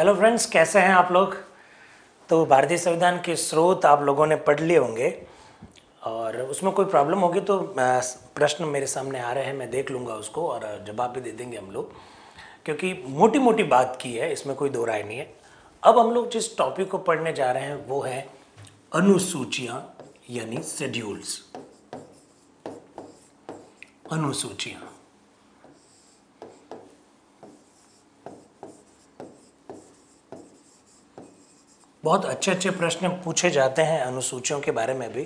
Hello friends, कैसे हैं आप लोग। तो भारतीय संविधान के स्रोत आप लोगों ने पढ़ लिए होंगे और उसमें कोई प्रॉब्लम होगी तो प्रश्न मेरे सामने आ रहे हैं, मैं देख लूँगा उसको और जवाब भी दे देंगे हम लोग, क्योंकि मोटी मोटी बात की है, इसमें कोई दो राय नहीं है। अब हम लोग जिस टॉपिक को पढ़ने जा रहे हैं वो है अनुसूचियाँ यानी शेड्यूल्स। अनुसूचियाँ बहुत अच्छे अच्छे प्रश्न पूछे जाते हैं अनुसूचियों के बारे में भी।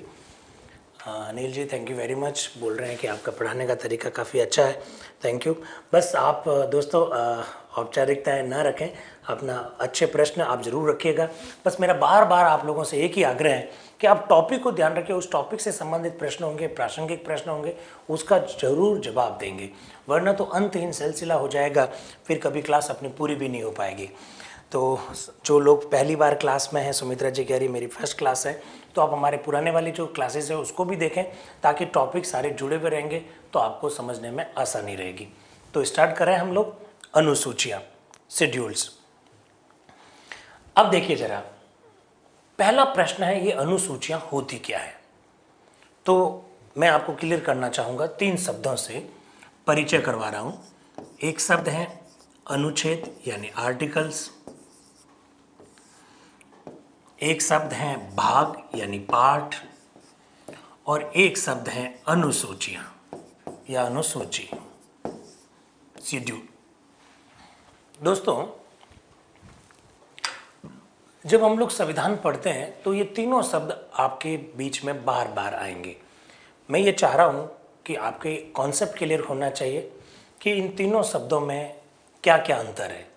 Anil ji thank you very much, बोल रहे हैं कि आपका पढ़ाने का तरीका काफ़ी अच्छा है, थैंक यू। बस आप दोस्तों औपचारिकताएं ना रखें, अपना अच्छे प्रश्न आप ज़रूर रखिएगा। बस मेरा बार बार आप लोगों से एक ही आग्रह है कि आप टॉपिक को ध्यान रखें, उस टॉपिक से संबंधित प्रश्न होंगे, प्रासंगिक प्रश्न होंगे, उसका ज़रूर जवाब देंगे, वरना तो अंतहीन सिलसिला हो जाएगा, फिर कभी क्लास अपनी पूरी भी नहीं हो पाएगी। तो जो लोग पहली बार क्लास में हैं, सुमित्रा जी कह रही मेरी फर्स्ट क्लास है, तो आप हमारे पुराने वाली जो क्लासेस है उसको भी देखें, ताकि टॉपिक सारे जुड़े हुए रहेंगे तो आपको समझने में आसानी रहेगी। तो स्टार्ट करें हम लोग अनुसूचियाँ, शेड्यूल्स। अब देखिए जरा, पहला प्रश्न है ये अनुसूचियाँ होती क्या है। तो मैं आपको क्लियर करना चाहूँगा, 3 शब्दों से परिचय करवा रहा हूँ। एक शब्द है अनुच्छेद यानी आर्टिकल्स, एक शब्द है भाग यानी पार्ट, और एक शब्द है अनुसूचियां या अनुसूची, शेड्यूल। दोस्तों, जब हम लोग संविधान पढ़ते हैं तो ये तीनों शब्द आपके बीच में बार बार आएंगे। मैं ये चाह रहा हूँ कि आपके कॉन्सेप्ट क्लियर होना चाहिए कि इन तीनों शब्दों में क्या क्या अंतर है।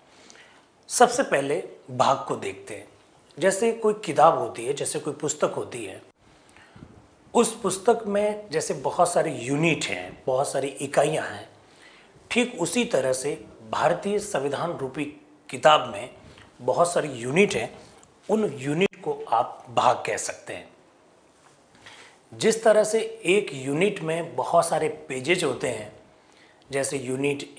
सबसे पहले भाग को देखते हैं। जैसे कोई किताब होती है, जैसे कोई पुस्तक होती है, उस पुस्तक में जैसे बहुत सारे यूनिट हैं, बहुत सारी इकाइयां हैं, ठीक उसी तरह से भारतीय संविधान रूपी किताब में बहुत सारी यूनिट हैं। उन यूनिट को आप भाग कह सकते हैं। जिस तरह से एक यूनिट में बहुत सारे पेजेज होते हैं, जैसे यूनिट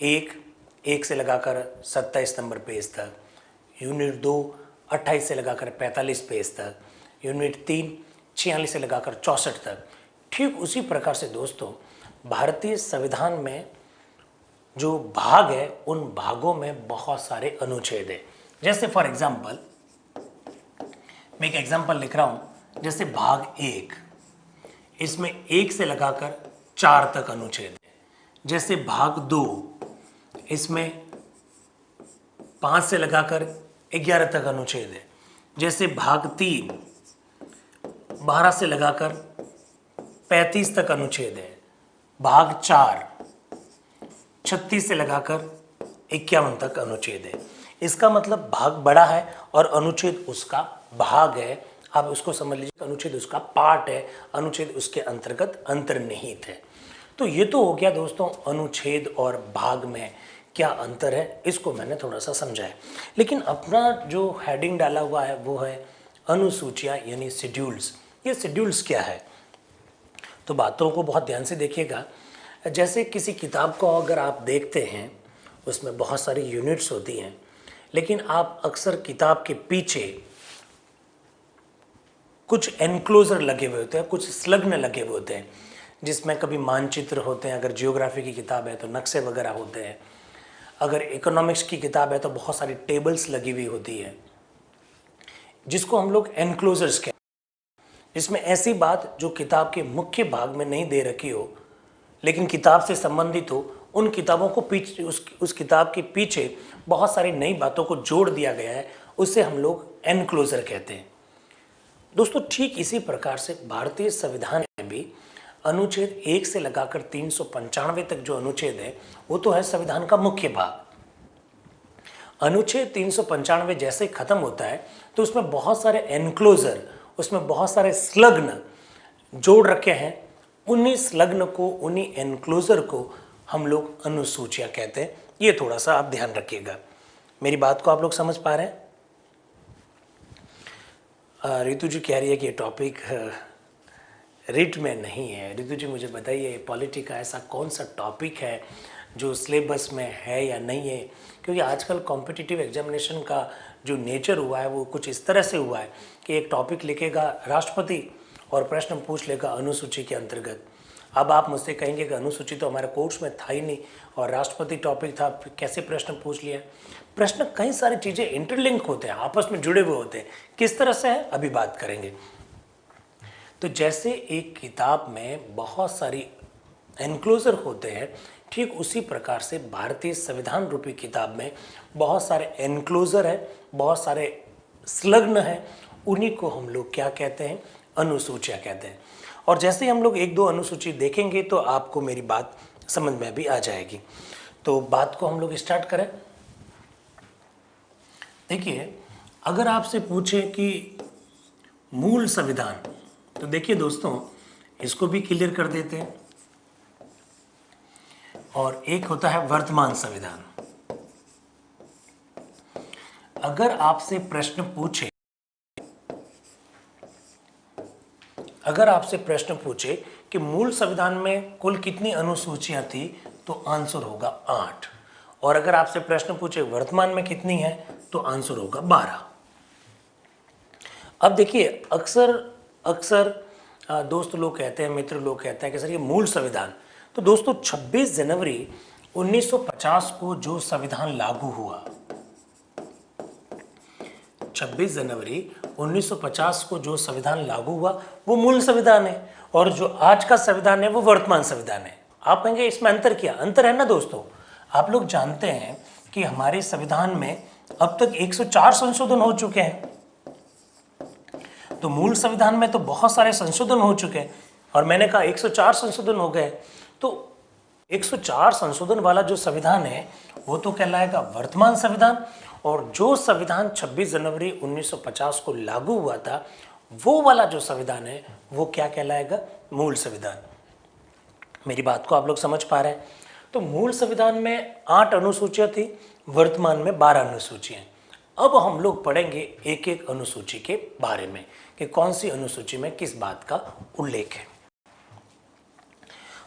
1 से लगाकर 27 नंबर पेज तक, यूनिट 2 28 से लगाकर 45 पेज तक, यूनिट 3 46 से लगाकर 64 तक। ठीक उसी प्रकार से दोस्तों, भारतीय संविधान में जो भाग है, उन भागों में बहुत सारे अनुच्छेद हैं। जैसे फॉर एग्जाम्पल, मैं एक एग्जाम्पल लिख रहा हूं, जैसे भाग 1, इसमें 1 से लगाकर 4 तक अनुच्छेद है। जैसे भाग 2, इसमें 5 से लगाकर 11 तक अनुच्छेद है। जैसे भाग 3, 12 से लगाकर 35 तक अनुच्छेद है। भाग 4, 36 से लगाकर 51 तक अनुच्छेद है। इसका मतलब भाग बड़ा है और अनुच्छेद उसका भाग है। आप उसको समझ लीजिए, अनुच्छेद उसका पार्ट है, अनुच्छेद उसके अंतर्गत अंतर्निहित है। तो ये तो हो गया दोस्तों अनुच्छेद और भाग में क्या अंतर है, इसको मैंने थोड़ा सा समझाया। लेकिन अपना जो हेडिंग डाला हुआ है वो है अनुसूचियाँ यानी शेड्यूल्स। ये शेड्यूल्स क्या है, तो बातों को बहुत ध्यान से देखिएगा। जैसे किसी किताब को अगर आप देखते हैं, उसमें बहुत सारी यूनिट्स होती हैं, लेकिन आप अक्सर किताब के पीछे कुछ एनक्लोजर लगे हुए होते हैं, कुछ संलग्न लगे हुए होते हैं, जिसमें कभी मानचित्र होते हैं। अगर जियोग्राफी की किताब है तो नक्शे वगैरह होते हैं। अगर इकोनॉमिक्स की किताब है तो बहुत सारी टेबल्स लगी हुई होती है, जिसको हम लोग एनक्लोजर्स कहते हैं। जिसमें ऐसी बात जो किताब के मुख्य भाग में नहीं दे रखी हो, लेकिन किताब से संबंधित हो, उन किताबों को पीछे उस किताब के पीछे बहुत सारी नई बातों को जोड़ दिया गया है, उससे हम लोग एनक्लोजर कहते हैं। दोस्तों, ठीक इसी प्रकार से भारतीय संविधान में भी अनुच्छेद 1 से लगाकर 395 तक जो अनुच्छेद है, वो तो है संविधान का मुख्य भाग। अनुच्छेद 395 जैसे खत्म होता है तो उसमें बहुत सारे एनक्लोजर, उसमें बहुत सारे संलग्न जोड़ रखे हैं। उन्हीं संलग्न को, उन्हीं एनक्लोजर को हम लोग अनुसूचियाँ कहते हैं। ये थोड़ा सा आप ध्यान रखिएगा। मेरी बात को आप लोग समझ पा रहे हैं? रितु जी कह रही है कि ये टॉपिक रिट में नहीं है। रितु जी मुझे बताइए, पॉलिटी का ऐसा कौन सा टॉपिक है जो सिलेबस में है या नहीं है, क्योंकि आजकल कॉम्पिटिटिव एग्जामिनेशन का जो नेचर हुआ है वो कुछ इस तरह से हुआ है कि एक टॉपिक लिखेगा राष्ट्रपति और प्रश्न पूछ लेगा अनुसूची के अंतर्गत। अब आप मुझसे कहेंगे कि अनुसूची तो हमारे कोर्स में था ही नहीं और राष्ट्रपति टॉपिक था, कैसे प्रश्न पूछ लिया। प्रश्न कई सारी चीज़ें इंटरलिंक होते हैं, आपस में जुड़े हुए होते हैं। किस तरह से है अभी बात करेंगे। तो जैसे एक किताब में बहुत सारी एनक्लोजर होते हैं, ठीक उसी प्रकार से भारतीय संविधान रूपी किताब में बहुत सारे एनक्लोजर है, बहुत सारे संलग्न है। उन्हीं को हम लोग क्या कहते हैं, अनुसूचियाँ कहते हैं। और जैसे ही हम लोग एक दो अनुसूची देखेंगे तो आपको मेरी बात समझ में भी आ जाएगी। तो बात को हम लोग स्टार्ट करें। देखिए, अगर आपसे पूछे कि मूल संविधान, तो देखिए दोस्तों, इसको भी क्लियर कर देते हैं। और एक होता है वर्तमान संविधान। अगर आपसे प्रश्न पूछे कि मूल संविधान में कुल कितनी अनुसूचियां थी, तो आंसर होगा 8। और अगर आपसे प्रश्न पूछे वर्तमान में कितनी है, तो आंसर होगा 12। अब देखिए, अक्सर दोस्त लोग कहते हैं, मित्र लोग कहते हैं कि सर ये मूल संविधान, तो दोस्तों 26 जनवरी 1950 को जो संविधान लागू हुआ, 26 जनवरी 1950 को जो संविधान लागू हुआ वो मूल संविधान है, और जो आज का संविधान है वो वर्तमान संविधान है। आप कहेंगे इसमें अंतर क्या? अंतर है ना दोस्तों, आप लोग जानते हैं कि हमारे संविधान में अब तक 104 संशोधन हो चुके हैं। तो मूल संविधान में तो बहुत सारे संशोधन हो चुके हैं, और मैंने कहा 104 संशोधन हो गए, तो 104 संशोधन वाला जो संविधान है वो तो कहलाएगा वर्तमान संविधान, और जो संविधान 26 जनवरी 1950 को लागू हुआ था वो वाला जो संविधान है वो क्या कहलाएगा? मूल संविधान। मेरी बात को आप लोग समझ पा रहे हैं? तो मूल संविधान में 8 अनुसूचियां थी, वर्तमान में 12 अनुसूचियां। अब हम लोग पढ़ेंगे एक एक अनुसूची के बारे में कि कौन सी अनुसूची में किस बात का उल्लेख है।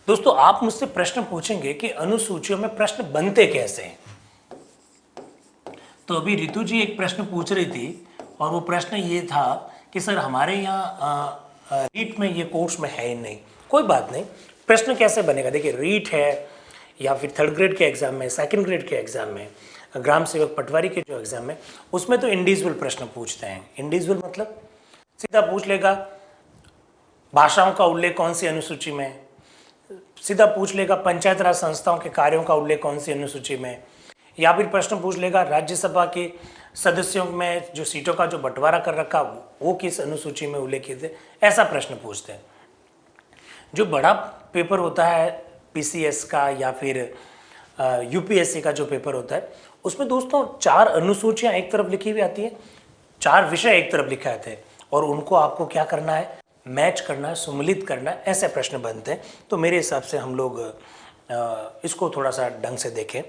दोस्तों, आप मुझसे प्रश्न पूछेंगे कि अनुसूचियों में प्रश्न बनते कैसे हैं। तो अभी रितु जी एक प्रश्न पूछ रही थी, और वो प्रश्न ये था कि सर हमारे यहाँ रीट में ये कोर्स में है ही नहीं। कोई बात नहीं, प्रश्न कैसे बनेगा? देखिए, रीट है या फिर 3rd ग्रेड के एग्जाम में, 2nd ग्रेड के एग्जाम में, ग्राम सेवक पटवारी के जो एग्जाम में, उसमें तो इंडिविजुअल प्रश्न पूछते हैं। इंडिविजुअल मतलब सीधा पूछ लेगा भाषाओं का उल्लेख कौन सी अनुसूची में, सीधा पूछ लेगा पंचायत राज संस्थाओं के कार्यों का उल्लेख कौन सी अनुसूची में, या फिर प्रश्न पूछ लेगा राज्यसभा के सदस्यों में जो सीटों का जो बंटवारा कर रखा वो किस अनुसूची में उल्लेखित है। ऐसा प्रश्न पूछते हैं। जो बड़ा पेपर होता है पीसीएस का या फिर यूपीएससी का जो पेपर होता है, उसमें दोस्तों 4 अनुसूचियां एक तरफ लिखी हुई आती है, 4 विषय एक तरफ लिखे आते हैं, और उनको आपको क्या करना है? मैच करना है, सम्मिलित करना है। ऐसे प्रश्न बनते हैं। तो मेरे हिसाब से हम लोग इसको थोड़ा सा ढंग से देखें।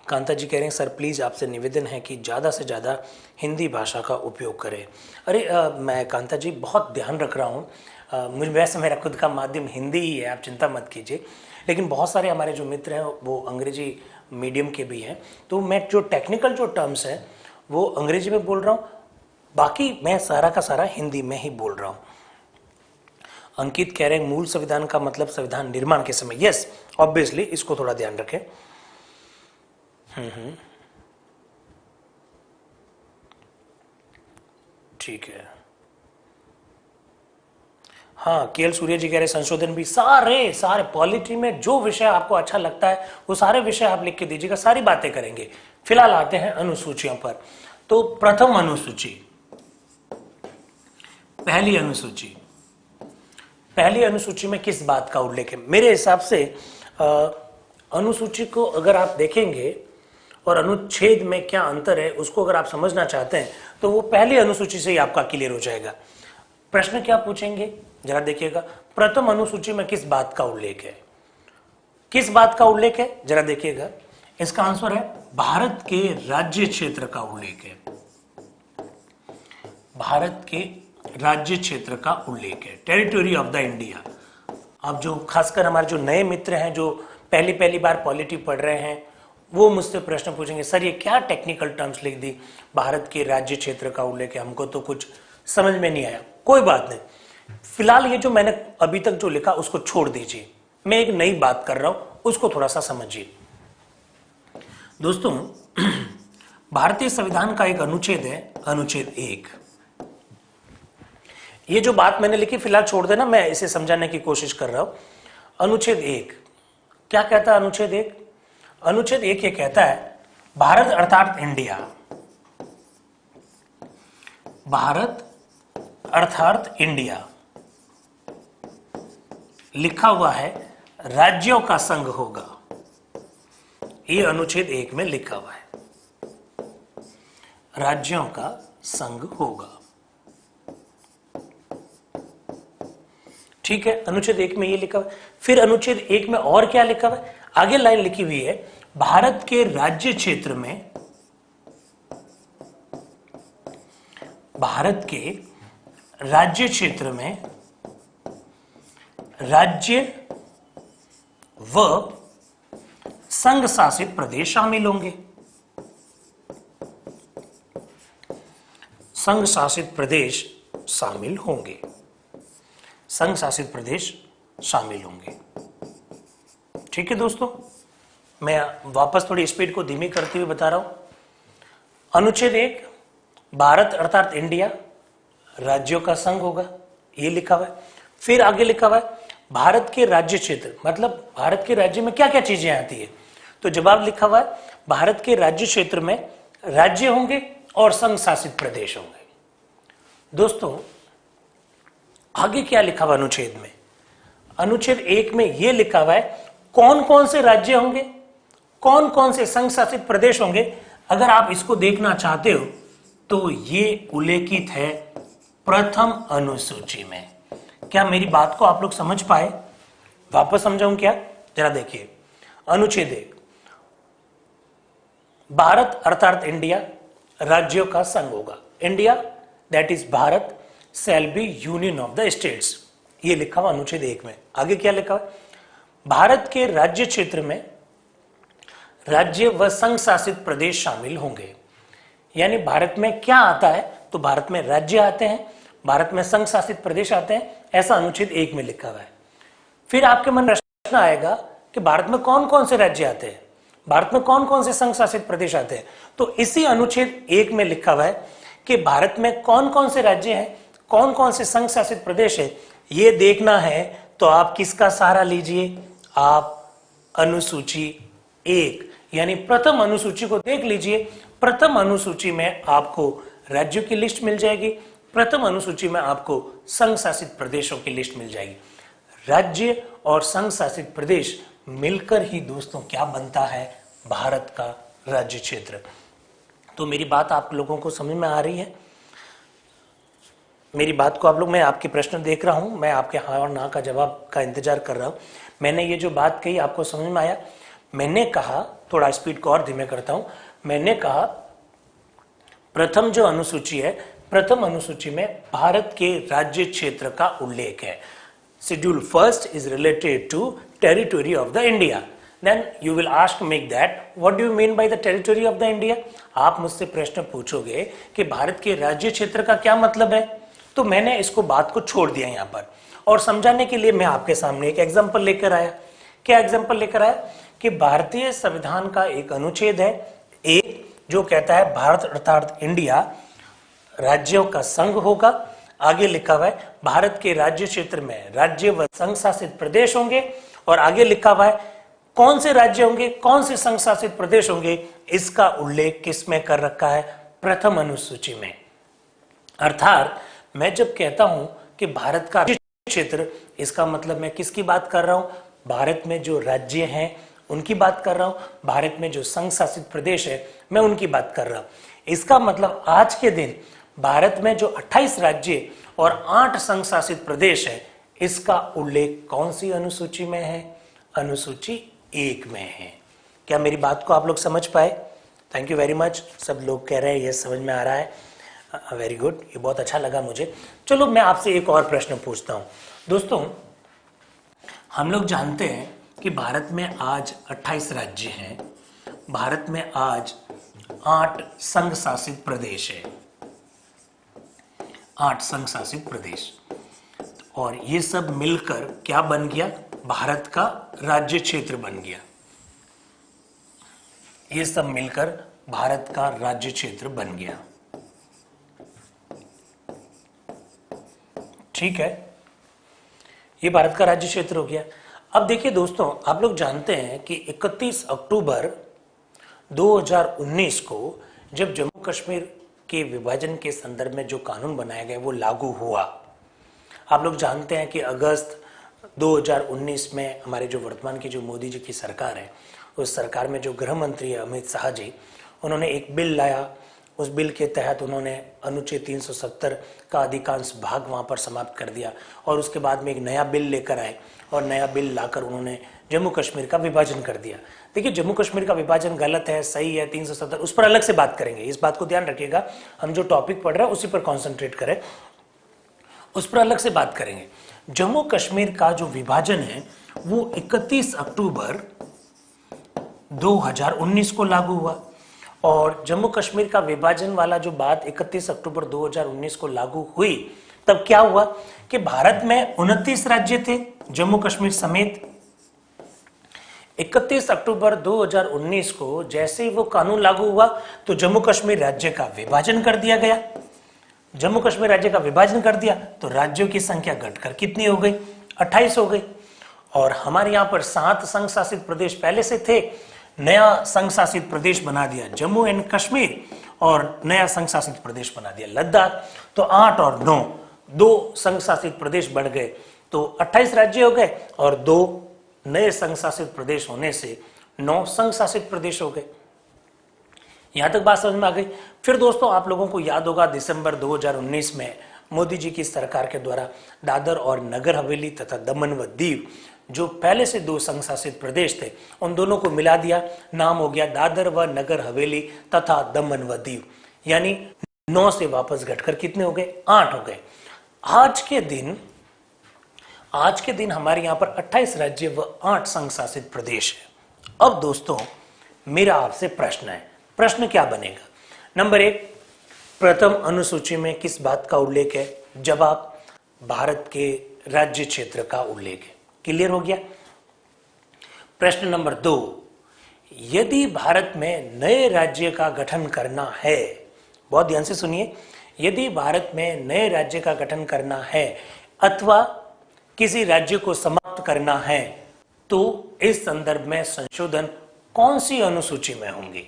कांता जी कह रहे हैं सर प्लीज़ आपसे निवेदन है कि ज़्यादा से ज़्यादा हिंदी भाषा का उपयोग करें। अरे मैं कांता जी बहुत ध्यान रख रहा हूँ। मुझे वैसे मेरा खुद का माध्यम हिंदी ही है, आप चिंता मत कीजिए, लेकिन बहुत सारे हमारे जो मित्र हैं वो अंग्रेजी मीडियम के भी हैं, तो मैं जो टेक्निकल जो टर्म्स हैं वो अंग्रेजी में बोल रहा हूँ, बाकी मैं सारा का सारा हिंदी में ही बोल रहा हूँ। अंकित कह रहे हैं मूल संविधान का मतलब संविधान निर्माण के समय। यस, ऑब्वियसली, इसको थोड़ा ध्यान रखें। ठीक है। हाँ, केएल सूर्य जी कह रहे संशोधन भी सारे पॉलिटी में जो विषय आपको अच्छा लगता है वो सारे विषय आप लिख के दीजिएगा, सारी बातें करेंगे। फिलहाल आते हैं अनुसूचियों पर। तो प्रथम अनुसूची, पहली अनुसूची में किस बात का उल्लेख है? मेरे हिसाब से अनुसूची को अगर आप देखेंगे और अनुच्छेद में क्या अंतर है उसको अगर आप समझना चाहते हैं तो वो पहली अनुसूची से ही आपका क्लियर हो जाएगा। प्रश्न क्या पूछेंगे जरा देखिएगा, प्रथम अनुसूची में किस बात का उल्लेख है? किस बात का उल्लेख है जरा देखिएगा। इसका आंसर है भारत के राज्य क्षेत्र का उल्लेख है। भारत के राज्य क्षेत्र का उल्लेख है, टेरिटरी ऑफ द इंडिया। अब जो खासकर हमारे जो नए मित्र हैं जो पहली पहली बार पॉलिटी पढ़ रहे हैं वो मुझसे प्रश्न पूछेंगे, सर ये क्या टेक्निकल टर्म्स लिख दी, भारत के राज्य क्षेत्र का उल्लेख है, हमको तो कुछ समझ में नहीं आया। कोई बात नहीं, फिलहाल ये जो मैंने अभी तक जो लिखा उसको छोड़ दीजिए, मैं एक नई बात कर रहा हूं, उसको थोड़ा सा समझिए। दोस्तों, भारतीय संविधान का एक अनुच्छेद है, अनुच्छेद 1। ये जो बात मैंने लिखी फिलहाल छोड़ देना, मैं इसे समझाने की कोशिश कर रहा हूं। अनुच्छेद 1 क्या कहता है? अनुच्छेद 1, अनुच्छेद 1 ये कहता है भारत अर्थात इंडिया, भारत अर्थात इंडिया लिखा हुआ है राज्यों का संघ होगा। ये अनुच्छेद 1 में लिखा हुआ है, राज्यों का संघ होगा। ठीक है, अनुच्छेद 1 में ये लिखा हुआ है। फिर अनुच्छेद 1 में और क्या लिखा हुआ है? आगे लाइन लिखी हुई है, भारत के राज्य क्षेत्र में, भारत के राज्य क्षेत्र में राज्य व संघ शासित प्रदेश शामिल होंगे। संघ शासित प्रदेश शामिल होंगे, संघ शासित प्रदेश शामिल होंगे। ठीक है दोस्तों, मैं वापस थोड़ी स्पीड को धीमी करते हुए बता रहा हूं। अनुच्छेद 1 भारत अर्थात इंडिया राज्यों का संघ होगा, ये लिखा हुआ है। फिर आगे लिखा हुआ है भारत के राज्य क्षेत्र, मतलब भारत के राज्य में क्या क्या चीजें आती है, तो जवाब लिखा हुआ है भारत के राज्य क्षेत्र में राज्य होंगे और संघ शासित प्रदेश होंगे। दोस्तों, आगे क्या लिखा हुआ अनुच्छेद में? अनुच्छेद 1 में यह लिखा हुआ है कौन कौन से राज्य होंगे, कौन कौन से संघ शासित प्रदेश होंगे। अगर आप इसको देखना चाहते हो तो ये उल्लेखित है प्रथम अनुसूची में। क्या मेरी बात को आप लोग समझ पाए? वापस समझाऊं क्या? जरा देखिए, अनुच्छेद 1 भारत अर्थात इंडिया राज्यों का संघ होगा, India that is Bharat shall be union of the states, ये लिखा हुआ अनुच्छेद 1 में। आगे क्या लिखा हुआ? भारत के राज्य क्षेत्र में राज्य व संघ शासित प्रदेश शामिल होंगे। यानी भारत में क्या आता है? तो भारत में राज्य आते हैं, भारत में संघ शासित प्रदेश आते हैं, ऐसा अनुच्छेद 1 में लिखा हुआ है। फिर आपके मन में प्रश्न आएगा कि भारत में कौन कौन से राज्य आते हैं, भारत में कौन कौन से संघ शासित प्रदेश आते हैं। तो इसी अनुच्छेद 1 में लिखा हुआ है कि भारत में कौन कौन से राज्य हैं, कौन कौन से संघ शासित प्रदेश है, ये देखना है तो आप किसका सहारा लीजिए? आप अनुसूची 1 यानी प्रथम अनुसूची को देख लीजिए। प्रथम अनुसूची में आपको राज्यों की लिस्ट मिल जाएगी, प्रथम अनुसूची में आपको संघ शासित प्रदेशों की लिस्ट मिल जाएगी। राज्य और संघ शासित प्रदेश मिलकर ही दोस्तों क्या बनता है? भारत का राज्य क्षेत्र। तो मेरी बात आप लोगों को समझ में आ रही है? मेरी बात को आप लोग, मैं आपके प्रश्न देख रहा हूं, मैं आपके हाँ और ना का जवाब का इंतजार कर रहा हूं। मैंने ये जो बात कही आपको समझ में आया? मैंने कहा, थोड़ा स्पीड को और धीमे करता हूं, मैंने कहा प्रथम जो अनुसूची है, प्रथम अनुसूची में भारत के राज्य क्षेत्र का उल्लेख है। Schedule first is related to territory of the India. Then you will ask me that what do you mean by the territory of the India? आप मुझसे प्रश्न पूछोगे कि भारत के राज्य क्षेत्र का क्या मतलब है, तो मैंने इसको बात को छोड़ दिया यहाँ पर और समझाने के लिए मैं आपके सामने एक एग्जांपल लेकर आया। क्या एग्जांपल लेकर आया? कि भारतीय संविधान का एक अनुच्छेद है एक, जो कहता है भारत अर्थात इंडिया राज्यों का संघ होगा। आगे लिखा हुआ है भारत के राज्य क्षेत्र में राज्य व संघ शासित प्रदेश होंगे, और आगे लिखा हुआ है कौन से राज्य होंगे, कौन से संघ शासित प्रदेश होंगे, इसका उल्लेख किस में कर रखा है? प्रथम अनुसूची में। अर्थात मैं जब कहता हूं कि भारत का क्षेत्र, इसका मतलब मैं किसकी बात कर रहा हूं? भारत में जो राज्य हैं उनकी बात कर रहा हूं, भारत में जो संघ शासित प्रदेश है मैं उनकी बात कर रहा हूं। इसका मतलब आज के दिन भारत में जो 28 राज्य और 8 संघ शासित प्रदेश है, इसका उल्लेख कौन सी अनुसूची में है? अनुसूची 1 में है। क्या मेरी बात को आप लोग समझ पाए? Thank you very much. सब लोग कह रहे हैं ये समझ में आ रहा है, वेरी गुड, ये बहुत अच्छा लगा मुझे। चलो मैं आपसे एक और प्रश्न पूछता हूं। दोस्तों, हम लोग जानते हैं कि भारत में आज 28 राज्य हैं, भारत में आज 8 संघ शासित प्रदेश है, 8 संघ शासित प्रदेश, और ये सब मिलकर क्या बन गया, भारत का राज्य क्षेत्र बन गया। ये सब मिलकर भारत का राज्य क्षेत्र बन गया। ठीक है, ये भारत का राज्य क्षेत्र हो गया। अब देखिए दोस्तों, आप लोग जानते हैं कि 31 अक्टूबर 2019 को जब जम्मू कश्मीर के विभाजन के संदर्भ में जो कानून बनाया गया वो लागू हुआ। आप लोग जानते हैं कि अगस्त 2019 में हमारे जो वर्तमान की जो मोदी जी की सरकार है, उस सरकार में जो गृह मंत्री है अमित शाह जी, उन्होंने एक बिल लाया। उस बिल के तहत उन्होंने अनुच्छेद 370 का अधिकांश भाग वहाँ पर समाप्त कर दिया और उसके बाद में एक नया बिल लेकर आए और नया बिल लाकर उन्होंने जम्मू कश्मीर का विभाजन कर दिया। देखिए, जम्मू कश्मीर का विभाजन गलत है, सही है, 370, उस पर अलग से बात करेंगे। इस बात को ध्यान रखिएगा, हम जो टॉपिक पढ़ रहे हैं उसी पर कॉन्सेंट्रेट करें, उस पर अलग से बात करेंगे। जम्मू कश्मीर का जो विभाजन है वो 31 अक्टूबर 2019 को लागू हुआ और जम्मू कश्मीर का विभाजन वाला जो बात 31 अक्टूबर 2019 को लागू हुई, तब क्या हुआ कि भारत में 29 राज्य थे जम्मू कश्मीर समेत। 31 अक्टूबर 2019 को जैसे ही वो कानून लागू हुआ तो जम्मू कश्मीर राज्य का विभाजन कर दिया गया। जम्मू कश्मीर राज्य का विभाजन कर दिया तो राज्यों की संख्या घटकर कितनी हो गई, 28 हो गई। और हमारे यहाँ पर 7 संघ शासित प्रदेश पहले से थे, नया संघ शासित प्रदेश बना दिया जम्मू एंड कश्मीर और नया संघ शासित प्रदेश बना दिया लद्दाख। तो 8 और 9 2 संघ शासित प्रदेश बढ़ गए तो 28 राज्य हो गए और 2 नए संघ शासित प्रदेश होने से 9 संघ शासित प्रदेश हो गए। यहां तक बात समझ में आ गई। फिर दोस्तों, आप लोगों को याद होगा दिसंबर 2019 में मोदी जी की सरकार के द्वारा दादर और नगर हवेली तथा दमन व दीव, जो पहले से 2 संघ शासित प्रदेश थे, उन दोनों को मिला दिया, नाम हो गया दादर व नगर हवेली तथा दमन व दीव। यानी 9 से वापस घटकर कितने हो गए, 8 हो गए। आज के दिन हमारे यहां पर 28 राज्य व 8 संघ शासित प्रदेश है। अब दोस्तों, मेरा आपसे प्रश्न है, प्रश्न क्या बनेगा? नंबर 1, प्रथम अनुसूची में किस बात का उल्लेख है? जवाब, भारत के राज्य क्षेत्र का उल्लेख है। क्लियर हो गया? प्रश्न नंबर 2, यदि भारत में नए राज्य का गठन करना है, बहुत ध्यान से सुनिए, यदि भारत में नए राज्य का गठन करना है अथवा किसी राज्य को समाप्त करना है तो इस संदर्भ में संशोधन कौन सी अनुसूची में होंगे?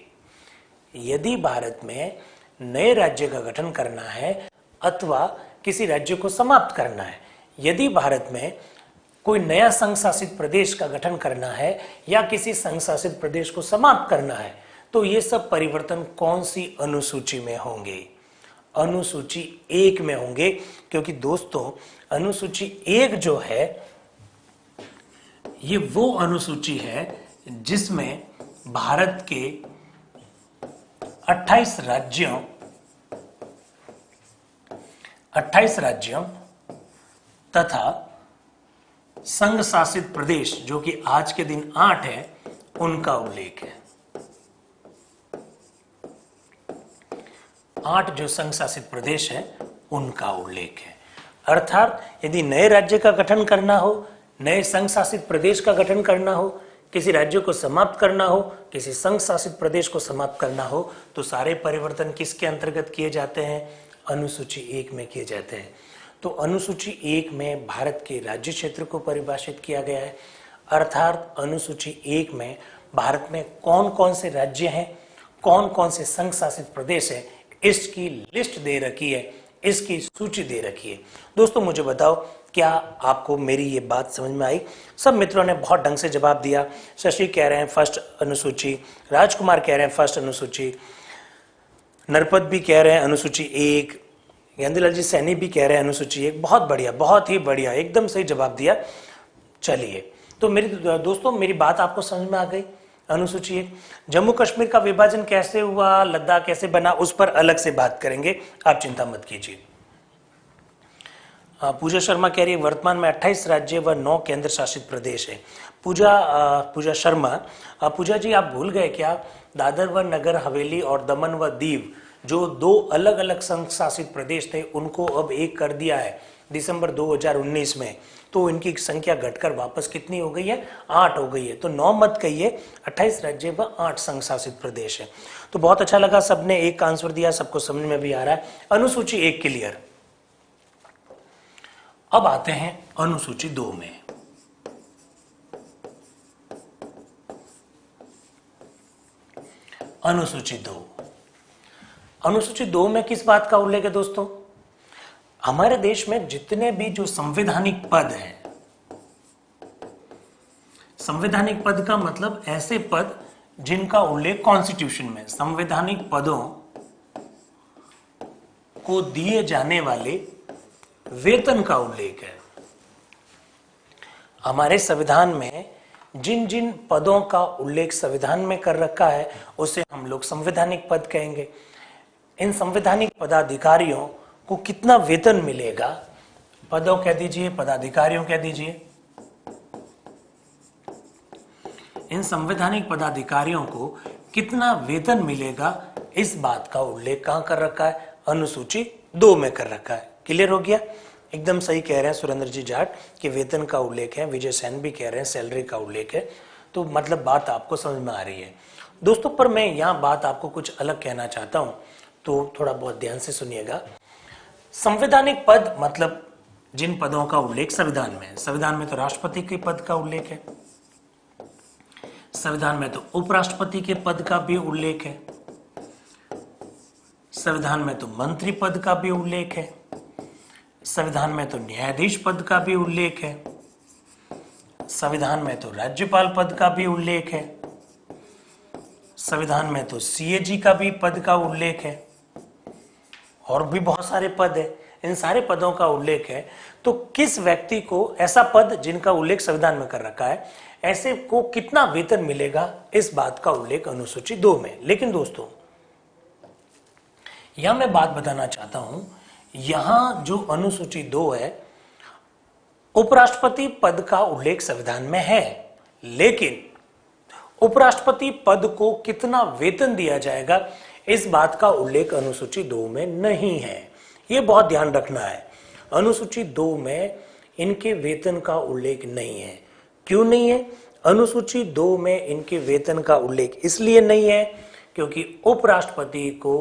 यदि भारत में नए राज्य का गठन करना है अथवा किसी राज्य को समाप्त करना है, यदि भारत में कोई नया संघ शासित प्रदेश का गठन करना है या किसी संघ शासित प्रदेश को समाप्त करना है, तो ये सब परिवर्तन कौन सी अनुसूची में होंगे? अनुसूची 1 में होंगे, क्योंकि दोस्तों अनुसूची 1 जो है ये वो अनुसूची है जिसमें भारत के 28 राज्यों तथा संघ शासित प्रदेश, जो कि आज के दिन 8 है, उनका उल्लेख है। 8 जो संघ शासित प्रदेश है उनका उल्लेख है। अर्थात यदि नए राज्य का गठन करना हो, नए संघ शासित प्रदेश का गठन करना हो, किसी राज्य को समाप्त करना हो, किसी संघ शासित प्रदेश को समाप्त करना हो, तो सारे परिवर्तन किसके अंतर्गत किए जाते हैं? अनुसूची 1 में किए जाते हैं। तो अनुसूची 1 में भारत के राज्य क्षेत्र को परिभाषित किया गया है। अर्थात अनुसूची 1 में भारत में कौन कौन से राज्य हैं, कौन कौन से संघ शासित प्रदेश है, इसकी लिस्ट दे रखी है, इसकी सूची दे रखी है। दोस्तों मुझे बताओ, क्या आपको मेरी ये बात समझ में आई? सब मित्रों ने बहुत ढंग से जवाब दिया। शशि कह रहे हैं फर्स्ट अनुसूची, राजकुमार कह रहे हैं फर्स्ट अनुसूची, नरपत भी कह रहे हैं अनुसूची 1, गेंदीलाल जी सैनी भी कह रहे हैं अनुसूची 1। बहुत बढ़िया, बहुत ही बढ़िया, एकदम सही जवाब दिया। चलिए, तो मेरी दोस्तों मेरी बात आपको समझ में आ गई। अनुसूची 1, जम्मू कश्मीर का विभाजन कैसे हुआ, लद्दाख कैसे बना, उस पर अलग से बात करेंगे, आप चिंता मत कीजिए। पूजा शर्मा कह रही है वर्तमान में 28 राज्य व 9 केंद्र शासित प्रदेश है। पूजा शर्मा, पूजा जी आप भूल गए क्या, दादर व नगर हवेली और दमन व दीव जो 2 अलग अलग संघ शासित प्रदेश थे उनको अब एक कर दिया है दिसंबर 2019 में। तो इनकी संख्या घटकर वापस कितनी हो गई है, 8 हो गई है। तो 9 मत कहिए, 28 राज्य व 8 संघ शासित प्रदेश है। तो बहुत अच्छा लगा, सबने एक का आंसर दिया, सबको समझ में भी आ रहा है। अनुसूची 1 क्लियर। अब आते हैं अनुसूची 2 में। अनुसूची 2, अनुसूची 2 में किस बात का उल्लेख है दोस्तों, हमारे देश में जितने भी जो संवैधानिक पद हैं, संवैधानिक पद का मतलब ऐसे पद जिनका उल्लेख कॉन्स्टिट्यूशन में, संवैधानिक पदों को दिए जाने वाले वेतन का उल्लेख है। हमारे संविधान में जिन जिन पदों का उल्लेख संविधान में कर रखा है उसे हम लोग संवैधानिक पद कहेंगे। इन संवैधानिक पदाधिकारियों को कितना वेतन मिलेगा, पदों कह दीजिए, पदाधिकारियों कह दीजिए, इन संवैधानिक पदाधिकारियों को कितना वेतन मिलेगा, इस बात का उल्लेख कहां कर रखा है, अनुसूची 2 में कर रखा है। क्लियर हो गया, एकदम सही कह रहे हैं सुरेंद्र जी जाट कि वेतन का उल्लेख है, विजय सेन भी कह रहे हैं सैलरी का उल्लेख है। तो मतलब बात आपको समझ में आ रही है दोस्तों। पर मैं यहाँ बात आपको कुछ अलग कहना चाहता हूँ, तो थोड़ा बहुत ध्यान से सुनिएगा। संवैधानिक पद मतलब जिन पदों का उल्लेख संविधान में है, संविधान में तो राष्ट्रपति के पद का उल्लेख है, संविधान में तो उपराष्ट्रपति के पद का भी उल्लेख है, संविधान में तो मंत्री पद का भी उल्लेख है, संविधान में तो न्यायाधीश पद का भी उल्लेख है, संविधान में तो राज्यपाल पद का भी उल्लेख है, संविधान में तो सीएजी का भी पद का उल्लेख है, और भी बहुत सारे पद है। इन सारे पदों का उल्लेख है। तो किस व्यक्ति को ऐसा पद जिनका उल्लेख संविधान में कर रखा है, ऐसे को कितना वेतन मिलेगा, इस बात का उल्लेख अनुसूची 2 में। लेकिन दोस्तों यहां मैं बात बताना चाहता हूं, यहां जो अनुसूची 2 है, उपराष्ट्रपति पद का उल्लेख संविधान में है, लेकिन उपराष्ट्रपति पद को कितना वेतन दिया जाएगा, इस बात का उल्लेख अनुसूची 2 में नहीं है। यह बहुत ध्यान रखना है, अनुसूची 2 में इनके वेतन का उल्लेख नहीं है। क्यों नहीं है? अनुसूची 2 में इनके वेतन का उल्लेख इसलिए नहीं है क्योंकि उपराष्ट्रपति को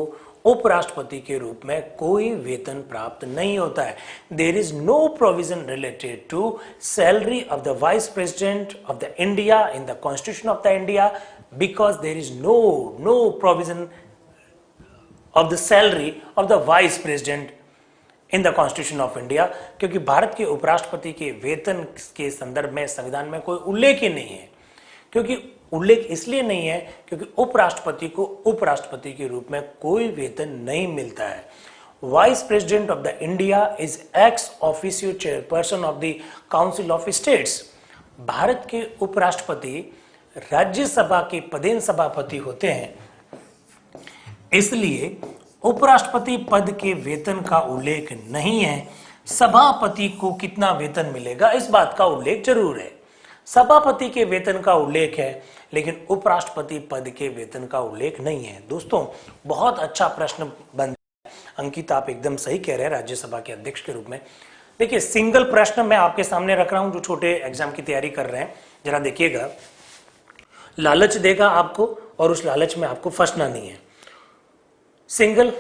उपराष्ट्रपति के रूप में कोई वेतन प्राप्त नहीं होता है। There is no provision related to salary of the vice president of the India in the constitution of the India, because there is no provision of the salary of the vice president in the constitution of India, क्योंकि भारत के उपराष्ट्रपति के वेतन के संदर्भ में संविधान में कोई उल्लेख ही नहीं है। क्योंकि उल्लेख इसलिए नहीं है क्योंकि उपराष्ट्रपति को उपराष्ट्रपति के रूप में कोई वेतन नहीं मिलता है। Vice president of the India is ex officio chairperson of the council of states. Bharat के उपराष्ट्रपति राज्यसभा के पदेन सभापति होते हैं, इसलिए उपराष्ट्रपति पद के वेतन का उल्लेख नहीं है। सभापति को कितना वेतन मिलेगा, इस बात का उल्लेख जरूर है। सभापति के वेतन का उल्लेख है, लेकिन उपराष्ट्रपति पद के वेतन का उल्लेख नहीं है। दोस्तों बहुत अच्छा प्रश्न बन, अंकित आप एकदम सही कह रहे हैं राज्यसभा के अध्यक्ष के रूप में। देखिए सिंगल प्रश्न मैं आपके सामने रख रहा हूं, जो छोटे एग्जाम की तैयारी कर रहे हैं, जरा देखिएगा। लालच देगा आपको और उस लालच में आपको फंसना नहीं है। सिंगल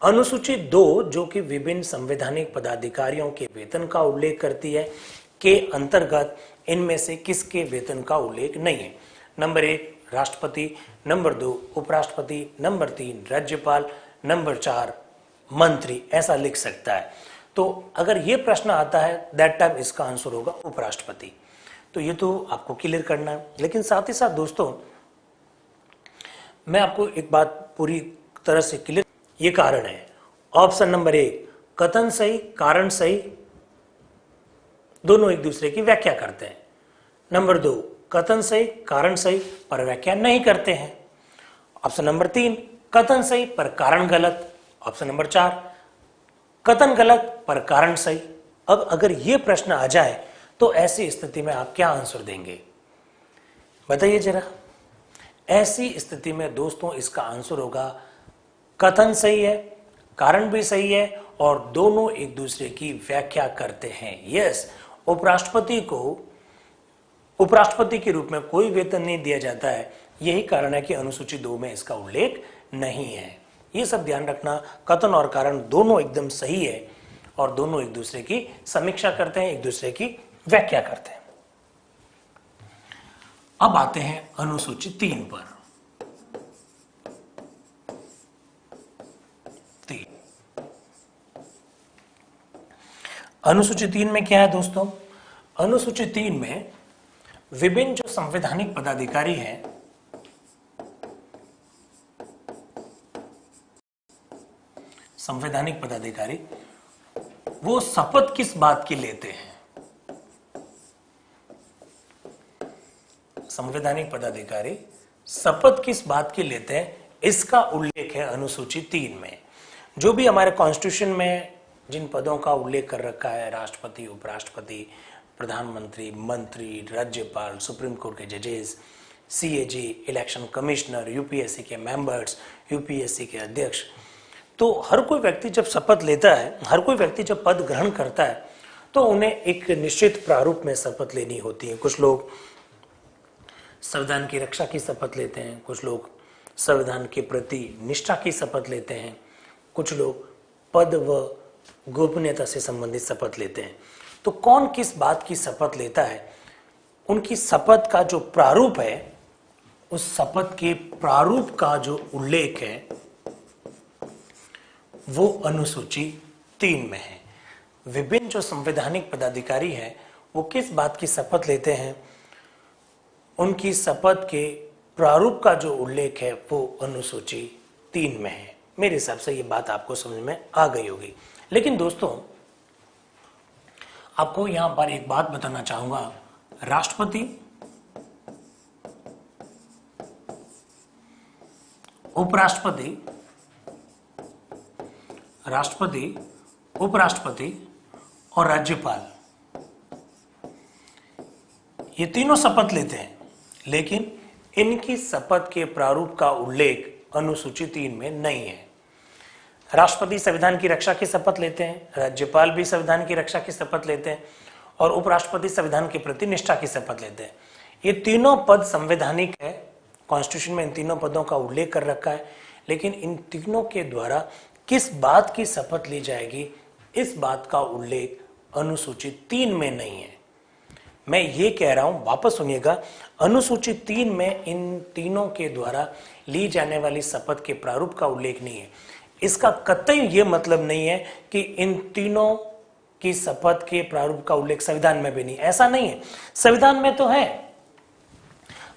अनुसूची 2 जो कि विभिन्न संवैधानिक पदाधिकारियों के वेतन का उल्लेख करती है, के अंतर्गत इनमें से किसके वेतन का उल्लेख नहीं है। नंबर 1 राष्ट्रपति, नंबर 2 उपराष्ट्रपति, नंबर 3 राज्यपाल, नंबर 4 मंत्री, ऐसा लिख सकता है। तो अगर ये प्रश्न आता है दैट टाइम इसका आंसर होगा उपराष्ट्रपति। तो ये तो आपको क्लियर करना है। लेकिन साथ ही साथ दोस्तों मैं आपको एक बात पूरी तरह से क्लियर, ये कारण है। ऑप्शन नंबर 1 कथन सही कारण सही दोनों एक दूसरे की व्याख्या करते हैं। नंबर 2 कथन सही कारण सही पर व्याख्या नहीं करते हैं। ऑप्शन नंबर 3 कथन सही पर कारण गलत। ऑप्शन नंबर 4 कथन गलत पर कारण सही। अब अगर ये प्रश्न आ जाए तो ऐसी स्थिति में आप क्या आंसर देंगे, बताइए जरा। ऐसी स्थिति में दोस्तों इसका आंसर होगा कथन सही है, कारण भी सही है और दोनों एक दूसरे की व्याख्या करते हैं। यस, उपराष्ट्रपति के रूप में कोई वेतन नहीं दिया जाता है, यही कारण है कि अनुसूची 2 में इसका उल्लेख नहीं है। ये सब ध्यान रखना, कथन और कारण दोनों एकदम सही है और दोनों एक दूसरे की समीक्षा करते हैं, एक दूसरे की व्याख्या करते हैं। अब आते हैं अनुसूची 3 पर। अनुसूची 3 में क्या है दोस्तों? अनुसूची 3 में विभिन्न जो संवैधानिक पदाधिकारी हैं, संवैधानिक पदाधिकारी वो शपथ किस बात की लेते हैं? संवैधानिक पदाधिकारी शपथ किस बात की लेते हैं, इसका उल्लेख है अनुसूची 3 में। जो भी हमारे कॉन्स्टिट्यूशन में जिन पदों का उल्लेख कर रखा है, राष्ट्रपति, उपराष्ट्रपति, प्रधानमंत्री, मंत्री, राज्यपाल, सुप्रीम कोर्ट के जजेस, सीएजी, इलेक्शन कमिश्नर, यूपीएससी के मेंबर्स, यूपीएससी के अध्यक्ष, तो हर कोई व्यक्ति जब शपथ लेता है, हर कोई व्यक्ति जब पद ग्रहण करता है तो उन्हें एक निश्चित प्रारूप में शपथ लेनी होती है। कुछ लोग संविधान की रक्षा की शपथ लेते हैं, कुछ लोग संविधान के प्रति निष्ठा की शपथ लेते हैं, कुछ लोग पद व गोपनीयता से संबंधित शपथ लेते हैं। तो कौन किस बात की शपथ लेता है, उनकी शपथ का जो प्रारूप है, उस शपथ के प्रारूप का जो उल्लेख है वो अनुसूची 3 में है। विभिन्न जो संवैधानिक पदाधिकारी हैं वो किस बात की शपथ लेते हैं, उनकी शपथ के प्रारूप का जो उल्लेख है वो अनुसूची 3 में है। मेरे हिसाब से ये बात आपको समझ में आ गई होगी। लेकिन दोस्तों आपको यहां पर एक बात बताना चाहूंगा, राष्ट्रपति, उपराष्ट्रपति, राष्ट्रपति, उपराष्ट्रपति और राज्यपाल, ये तीनों शपथ लेते हैं, लेकिन इनकी शपथ के प्रारूप का उल्लेख अनुसूची 3 में नहीं है। राष्ट्रपति संविधान की रक्षा की शपथ लेते हैं, राज्यपाल भी संविधान की रक्षा की शपथ लेते हैं और उपराष्ट्रपति संविधान के प्रति निष्ठा की शपथ लेते हैं। ये तीनों पद संवैधानिक है, कॉन्स्टिट्यूशन में इन तीनों पदों का उल्लेख कर रखा है, लेकिन इन तीनों के द्वारा किस बात की शपथ ली जाएगी, इस बात का उल्लेख अनुसूची 3 में नहीं है। मैं ये कह रहा हूं, वापस सुनिएगा, अनुसूची 3 में इन तीनों के द्वारा ली जाने वाली शपथ के प्रारूप का उल्लेख नहीं है। इसका कतई ये मतलब नहीं है कि इन तीनों की शपथ के प्रारूप का उल्लेख संविधान में भी नहीं, ऐसा नहीं है। संविधान में तो है,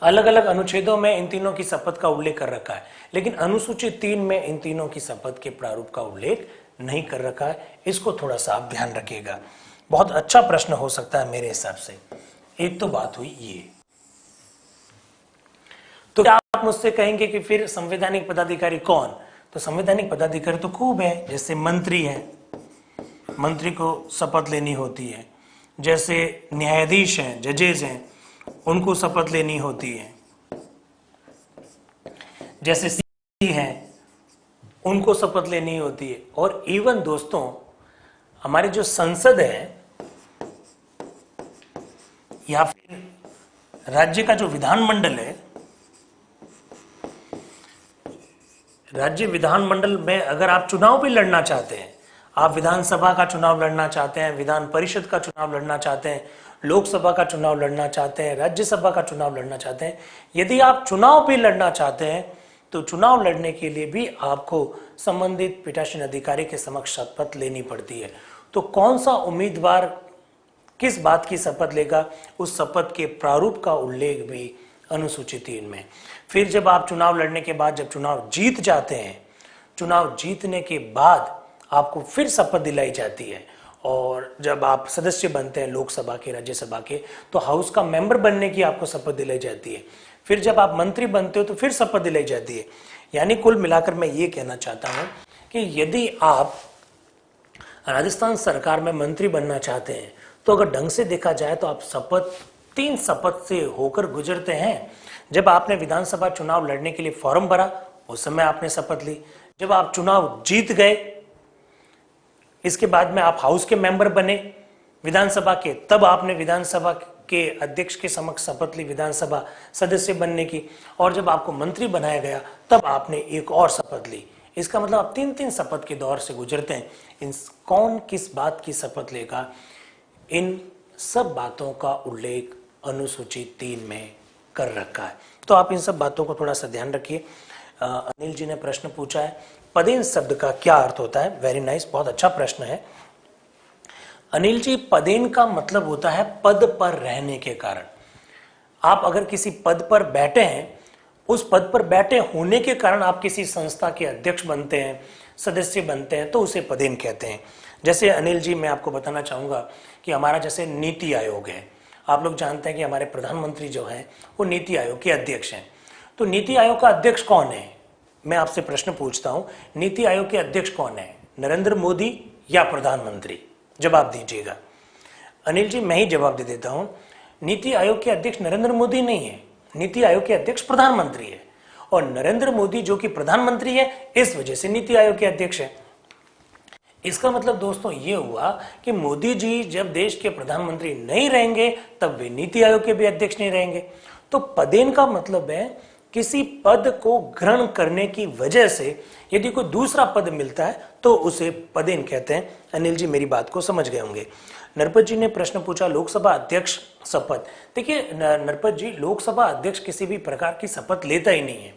अलग अलग अनुच्छेदों में इन तीनों की शपथ का उल्लेख कर रखा है, लेकिन अनुसूची 3 में इन तीनों की शपथ के प्रारूप का उल्लेख नहीं कर रखा है। इसको थोड़ा सा आप ध्यान रखिएगा, बहुत अच्छा प्रश्न हो सकता है मेरे हिसाब से। एक तो बात हुई ये। तो क्या आप मुझसे कहेंगे कि फिर संवैधानिक पदाधिकारी कौन? तो संवैधानिक पदाधिकारी तो खूब है, जैसे मंत्री है, मंत्री को शपथ लेनी होती है, जैसे न्यायाधीश हैं, जजेस हैं, उनको शपथ लेनी होती है, जैसे सीएजी हैं, उनको शपथ लेनी होती है, और इवन दोस्तों हमारी जो संसद है या फिर राज्य का जो विधानमंडल है, राज्य विधानमंडल में अगर आप चुनाव भी लड़ना चाहते हैं, आप विधानसभा का चुनाव लड़ना चाहते हैं, विधान परिषद का चुनाव लड़ना चाहते हैं, लोकसभा का चुनाव लड़ना चाहते हैं, राज्यसभा का चुनाव लड़ना चाहते हैं, यदि आप चुनाव भी लड़ना चाहते हैं तो चुनाव लड़ने के लिए भी आपको संबंधित पीठासीन अधिकारी के समक्ष शपथ लेनी पड़ती है। तो कौन सा उम्मीदवार किस बात की शपथ लेगा, उस शपथ के प्रारूप का उल्लेख भी अनुसूची 3 में। फिर जब आप चुनाव लड़ने के बाद जब चुनाव जीत जाते हैं, चुनाव जीतने के बाद आपको फिर शपथ दिलाई जाती है, और जब आप सदस्य बनते हैं लोकसभा के, राज्यसभा के, तो हाउस का मेंबर बनने की आपको शपथ दिलाई जाती है। फिर जब आप मंत्री बनते हो तो फिर शपथ दिलाई जाती है। यानी कुल मिलाकर मैं ये कहना चाहता हूं कि यदि आप राजस्थान सरकार में मंत्री बनना चाहते हैं तो अगर ढंग से देखा जाए तो आप शपथ 3 शपथ से होकर गुजरते हैं। जब आपने विधानसभा चुनाव लड़ने के लिए फॉर्म भरा उस समय आपने शपथ ली, जब आप चुनाव जीत गए इसके बाद में आप हाउस के मेंबर बने विधानसभा के, तब आपने विधानसभा के अध्यक्ष के समक्ष शपथ ली विधानसभा सदस्य बनने की, और जब आपको मंत्री बनाया गया तब आपने एक और शपथ ली। इसका मतलब आप 3-3 शपथ के दौर से गुजरते हैं। इन कौन किस बात की शपथ लेगा, इन सब बातों का उल्लेख अनुसूची 3 में कर रखा है। तो आप इन सब बातों को थोड़ा सा ध्यान रखिए। अनिल जी ने प्रश्न पूछा है पदेन शब्द का क्या अर्थ होता है। वेरी नाइस, बहुत अच्छा प्रश्न है अनिल जी। पदेन का मतलब होता है पद पर रहने के कारण। आप अगर किसी पद पर बैठे हैं, उस पद पर बैठे होने के कारण आप किसी संस्था के अध्यक्ष बनते हैं, सदस्य बनते हैं, तो उसे पदेन कहते हैं। जैसे अनिल जी मैं आपको बताना चाहूंगा कि हमारा जैसे नीति आयोग है, आप लोग जानते हैं कि हमारे प्रधानमंत्री जो हैं वो नीति आयोग के अध्यक्ष हैं। तो नीति आयोग का अध्यक्ष कौन है, मैं आपसे प्रश्न पूछता हूं, नीति आयोग के अध्यक्ष कौन है, नरेंद्र मोदी या प्रधानमंत्री? जवाब दीजिएगा। अनिल जी मैं ही जवाब दे देता हूं, नीति आयोग के अध्यक्ष नरेंद्र मोदी नहीं है, नीति आयोग के अध्यक्ष प्रधानमंत्री है, और नरेंद्र मोदी जो कि प्रधानमंत्री है इस वजह से नीति आयोग के अध्यक्ष है। इसका मतलब दोस्तों ये हुआ कि मोदी जी जब देश के प्रधानमंत्री नहीं रहेंगे तब वे नीति आयोग के भी अध्यक्ष नहीं रहेंगे। तो पदेन का मतलब है किसी पद को ग्रहण करने की वजह से यदि कोई दूसरा पद मिलता है तो उसे पदेन कहते हैं। अनिल जी मेरी बात को समझ गए होंगे। नरपत जी ने प्रश्न पूछा लोकसभा अध्यक्ष शपथ। देखिए नरपत जी, लोकसभा अध्यक्ष किसी भी प्रकार की शपथ लेता ही नहीं है,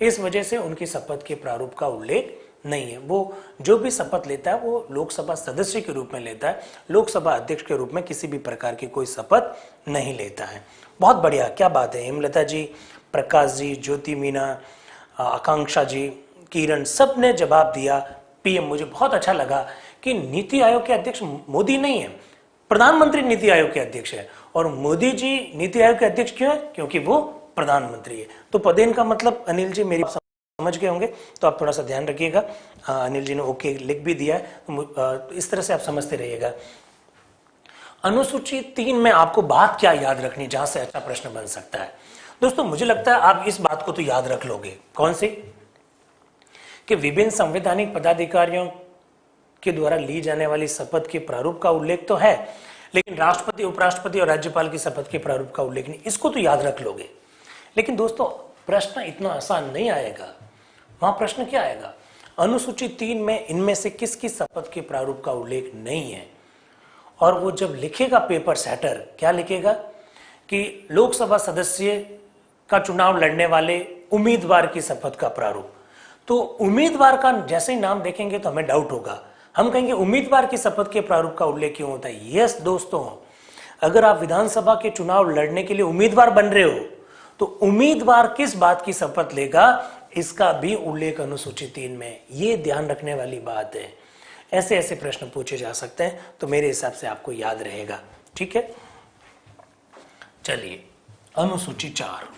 इस वजह से उनकी शपथ के प्रारूप का उल्लेख नहीं है। वो जो भी शपथ लेता है वो लोकसभा सदस्य के रूप में लेता है, लोकसभा अध्यक्ष के रूप में किसी भी प्रकार की कोई शपथ नहीं लेता है। बहुत बढ़िया, क्या बात है। हेमलता जी, प्रकाश जी, ज्योति मीना, आकांक्षा जी, किरण, सब ने जवाब दिया पीएम। मुझे बहुत अच्छा लगा कि नीति आयोग के अध्यक्ष मोदी नहीं है, प्रधानमंत्री नीति आयोग के अध्यक्ष है, और मोदी जी नीति आयोग के अध्यक्ष क्यों है, क्योंकि वो प्रधानमंत्री है। तो पदेन का मतलब अनिल जी मेरी समझ गए होंगे, तो आप थोड़ा सा ध्यान रखिएगा। अनिल जी ने ओके लिख भी दिया है, तो इस तरह से आप समझते रहिएगा। अनुसूची 3 में आपको बात क्या याद रखनी, जहां से अच्छा प्रश्न बन सकता है दोस्तों, मुझे लगता है आप इस बात को तो याद रख लोगे। कौन सी? कि विभिन्न संवैधानिक पदाधिकारियों के द्वारा ली जाने वाली शपथ के प्रारूप का उल्लेख तो है, लेकिन राष्ट्रपति, उपराष्ट्रपति और राज्यपाल की शपथ के प्रारूप का उल्लेख नहीं। इसको तो याद रख लोगे। लेकिन दोस्तों प्रश्न इतना आसान नहीं आएगा। वहां प्रश्न क्या आएगा, अनुसूची 3 में इनमें से किसकी शपथ के प्रारूप का उल्लेख नहीं है। और वो जब लिखेगा पेपर सेटर, क्या लिखेगा कि लोकसभा सदस्य का चुनाव लड़ने वाले उम्मीदवार की शपथ का प्रारूप। तो उम्मीदवार का जैसे ही नाम देखेंगे तो हमें डाउट होगा, हम कहेंगे उम्मीदवार की शपथ के प्रारूप का उल्लेख क्यों होता है। यस दोस्तों, अगर आप विधानसभा के चुनाव लड़ने के लिए उम्मीदवार बन रहे हो तो उम्मीदवार किस बात की शपथ लेगा, इसका भी उल्लेख अनुसूची 3 में। ये ध्यान रखने वाली बात है। ऐसे ऐसे प्रश्न पूछे जा सकते हैं, तो मेरे हिसाब से आपको याद रहेगा। ठीक है, चलिए अनुसूची 4।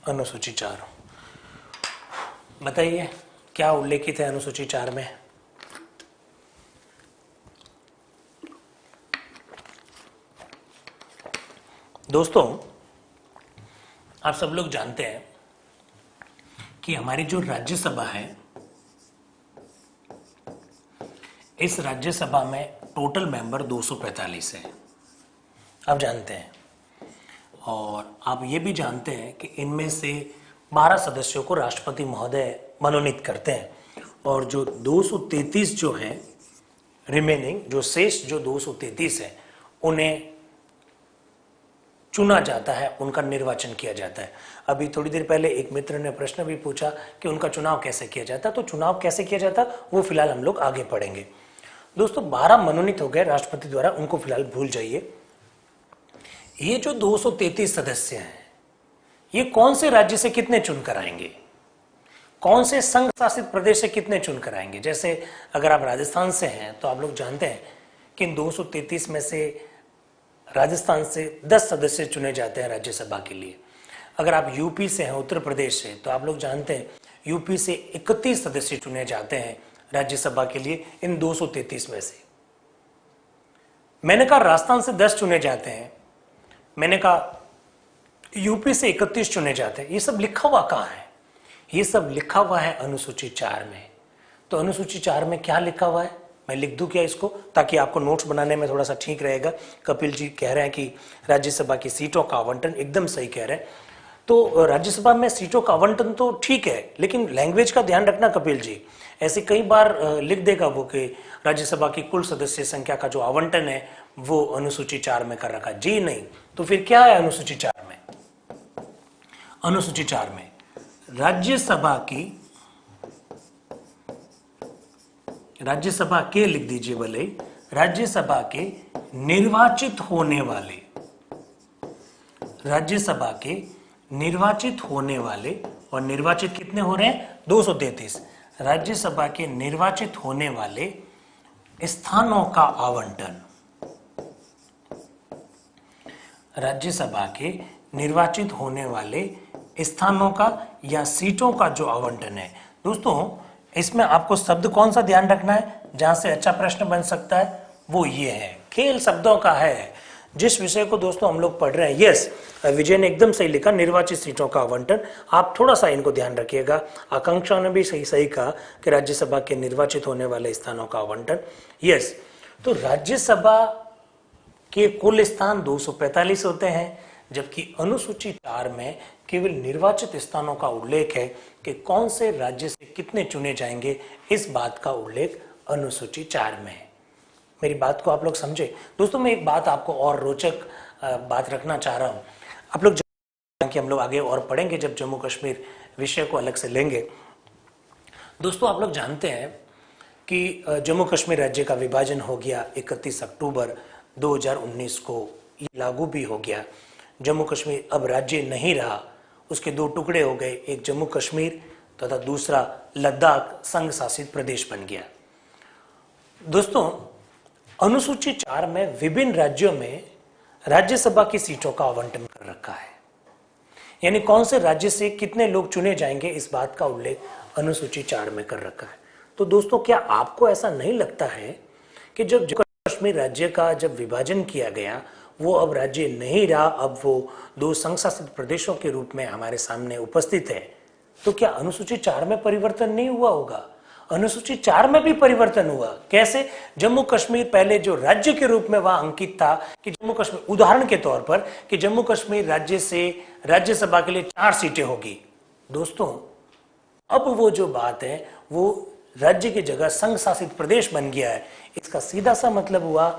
अनुसूची 4 बताइए क्या उल्लेखित है अनुसूची 4 में। दोस्तों आप सब लोग जानते हैं कि हमारी जो राज्यसभा है, इस राज्यसभा में टोटल मेंबर 245 है, आप जानते हैं। और आप ये भी जानते हैं कि इनमें से 12 सदस्यों को राष्ट्रपति महोदय मनोनीत करते हैं, और जो 233 जो हैं रिमेनिंग, जो शेष जो 233 है, उन्हें चुना जाता है, उनका निर्वाचन किया जाता है। अभी थोड़ी देर पहले एक मित्र ने प्रश्न भी पूछा कि उनका चुनाव कैसे किया जाता, तो चुनाव कैसे किया जाता वो फिलहाल हम लोग आगे पढ़ेंगे। दोस्तों 12 मनोनीत हो गए राष्ट्रपति द्वारा, उनको फिलहाल भूल जाइए। ये जो 233 सदस्य हैं, ये कौन से राज्य से कितने चुनकर आएंगे, कौन से संघ शासित प्रदेश से कितने चुनकर आएंगे। जैसे अगर आप राजस्थान से हैं तो आप लोग जानते हैं कि इन 233 में से राजस्थान से 10 सदस्य चुने जाते हैं राज्यसभा के लिए। अगर आप यूपी से हैं, उत्तर प्रदेश से, तो आप लोग जानते हैं यूपी से 31 सदस्य चुने जाते हैं राज्यसभा के लिए इन 233 में से। मैंने कहा राजस्थान से 10 चुने जाते हैं, मैंने कहा यूपी से 31 चुने जाते हैं। ये सब लिखा हुआ कहाँ है? ये सब लिखा हुआ है अनुसूची 4 में। तो अनुसूची 4 में क्या लिखा हुआ है, मैं लिख दूं क्या इसको, ताकि आपको नोट्स बनाने में थोड़ा सा ठीक रहेगा। कपिल जी कह रहे हैं कि राज्यसभा की सीटों का आवंटन, एकदम सही कह रहे हैं। तो राज्यसभा में सीटों का आवंटन तो ठीक है, लेकिन लैंग्वेज का ध्यान रखना कपिल जी। ऐसे कई बार लिख देगा वो कि राज्यसभा की कुल सदस्य संख्या का जो आवंटन है वो अनुसूची 4 में कर रखा। जी नहीं, तो फिर क्या है अनुसूची 4 में? अनुसूची 4 में राज्यसभा के लिख दीजिए भले, राज्यसभा के निर्वाचित होने वाले, राज्यसभा के निर्वाचित होने वाले, और निर्वाचित कितने हो रहे हैं? 233। राज्यसभा के निर्वाचित होने वाले स्थानों का आवंटन, राज्यसभा के निर्वाचित होने वाले स्थानों का या सीटों का जो आवंटन है। दोस्तों इसमें आपको शब्द कौन सा ध्यान रखना है जहां से अच्छा प्रश्न बन सकता है, वो ये है, खेल शब्दों का है। जिस विषय को दोस्तों हम लोग पढ़ रहे हैं, यस विजय ने एकदम सही लिखा, निर्वाचित सीटों का आवंटन। आप थोड़ा सा इनको ध्यान रखिएगा। आकांक्षा ने भी सही कहा कि राज्यसभा के निर्वाचित होने वाले स्थानों का आवंटन। यस, तो राज्यसभा के कुल स्थान 245 होते हैं, जबकि अनुसूची 4 में केवल निर्वाचित स्थानों का उल्लेख है कि कौन से राज्य से कितने चुने जाएंगे, इस बात का उल्लेख अनुसूची 4 में है। मेरी बात को आप लोग समझे? दोस्तों मैं एक बात आपको और रोचक बात रखना चाह रहा हूं। आप लोग कि हम लोग आगे और पढ़ेंगे जब जम्मू कश्मीर विषय को अलग से लेंगे। दोस्तों आप लोग जानते हैं कि जम्मू कश्मीर राज्य का विभाजन हो गया 31 अक्टूबर 2019 को, ये लागू भी हो गया। जम्मू कश्मीर अब राज्य नहीं रहा, उसके दो टुकड़े हो गए, एक जम्मू कश्मीर तथा दूसरा लद्दाख संघ शासित प्रदेश बन गया। दोस्तों अनुसूची 4 में विभिन्न राज्यों में राज्यसभा की सीटों का आवंटन कर रखा है, यानी कौन से राज्य से कितने लोग चुने जाएंगे इस बात का उल्लेख अनुसूची 4 में कर रखा है। तो दोस्तों क्या आपको ऐसा नहीं लगता है कि जब जम्मू कश्मीर राज्य का जब विभाजन किया गया वो अब राज्य नहीं रहा, अब वो दो संघ शासित प्रदेशों के रूप में हमारे सामने उपस्थित है, तो क्या अनुसूची 4 में परिवर्तन नहीं हुआ होगा? अनुसूची 4 में भी परिवर्तन हुआ। कैसे? जम्मू कश्मीर पहले जो राज्य के रूप में वहां अंकित था कि जम्मू कश्मीर, उदाहरण के तौर पर कि जम्मू कश्मीर राज्य से राज्यसभा के लिए 4 सीटें होगी। दोस्तों अब वो जो बात है वो राज्य की जगह संघ शासित प्रदेश बन गया है। इसका सीधा सा मतलब हुआ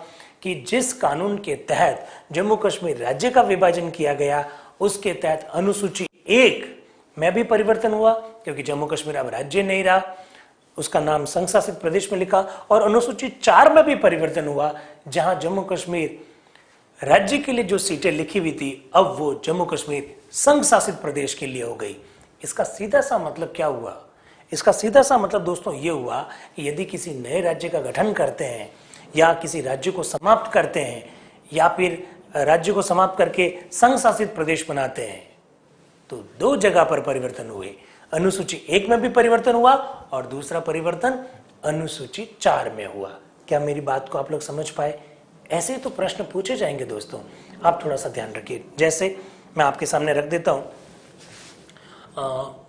कि जिस कानून के तहत जम्मू कश्मीर राज्य का विभाजन किया गया उसके तहत अनुसूची 1 में भी परिवर्तन हुआ, क्योंकि जम्मू कश्मीर अब राज्य नहीं रहा, उसका नाम संघ शासित प्रदेश में लिखा। और अनुसूची 4 में भी परिवर्तन हुआ, जहां जम्मू कश्मीर राज्य के लिए जो सीटें लिखी हुई थी अब वो जम्मू कश्मीर संघ शासित प्रदेश के लिए हो गई। इसका सीधा सा मतलब क्या हुआ? इसका सीधा सा मतलब दोस्तों ये हुआ कि यदि किसी नए राज्य का गठन करते हैं या किसी राज्य को समाप्त करते हैं या फिर राज्य को समाप्त करके संघ शासित प्रदेश बनाते हैं तो दो जगह पर परिवर्तन हुए। अनुसूची 1 में भी परिवर्तन हुआ और दूसरा परिवर्तन अनुसूची 4 में हुआ। क्या मेरी बात को आप लोग समझ पाए? ऐसे तो प्रश्न पूछे जाएंगे दोस्तों, आप थोड़ा सा ध्यान रखिए। जैसे मैं आपके सामने रख देता हूं,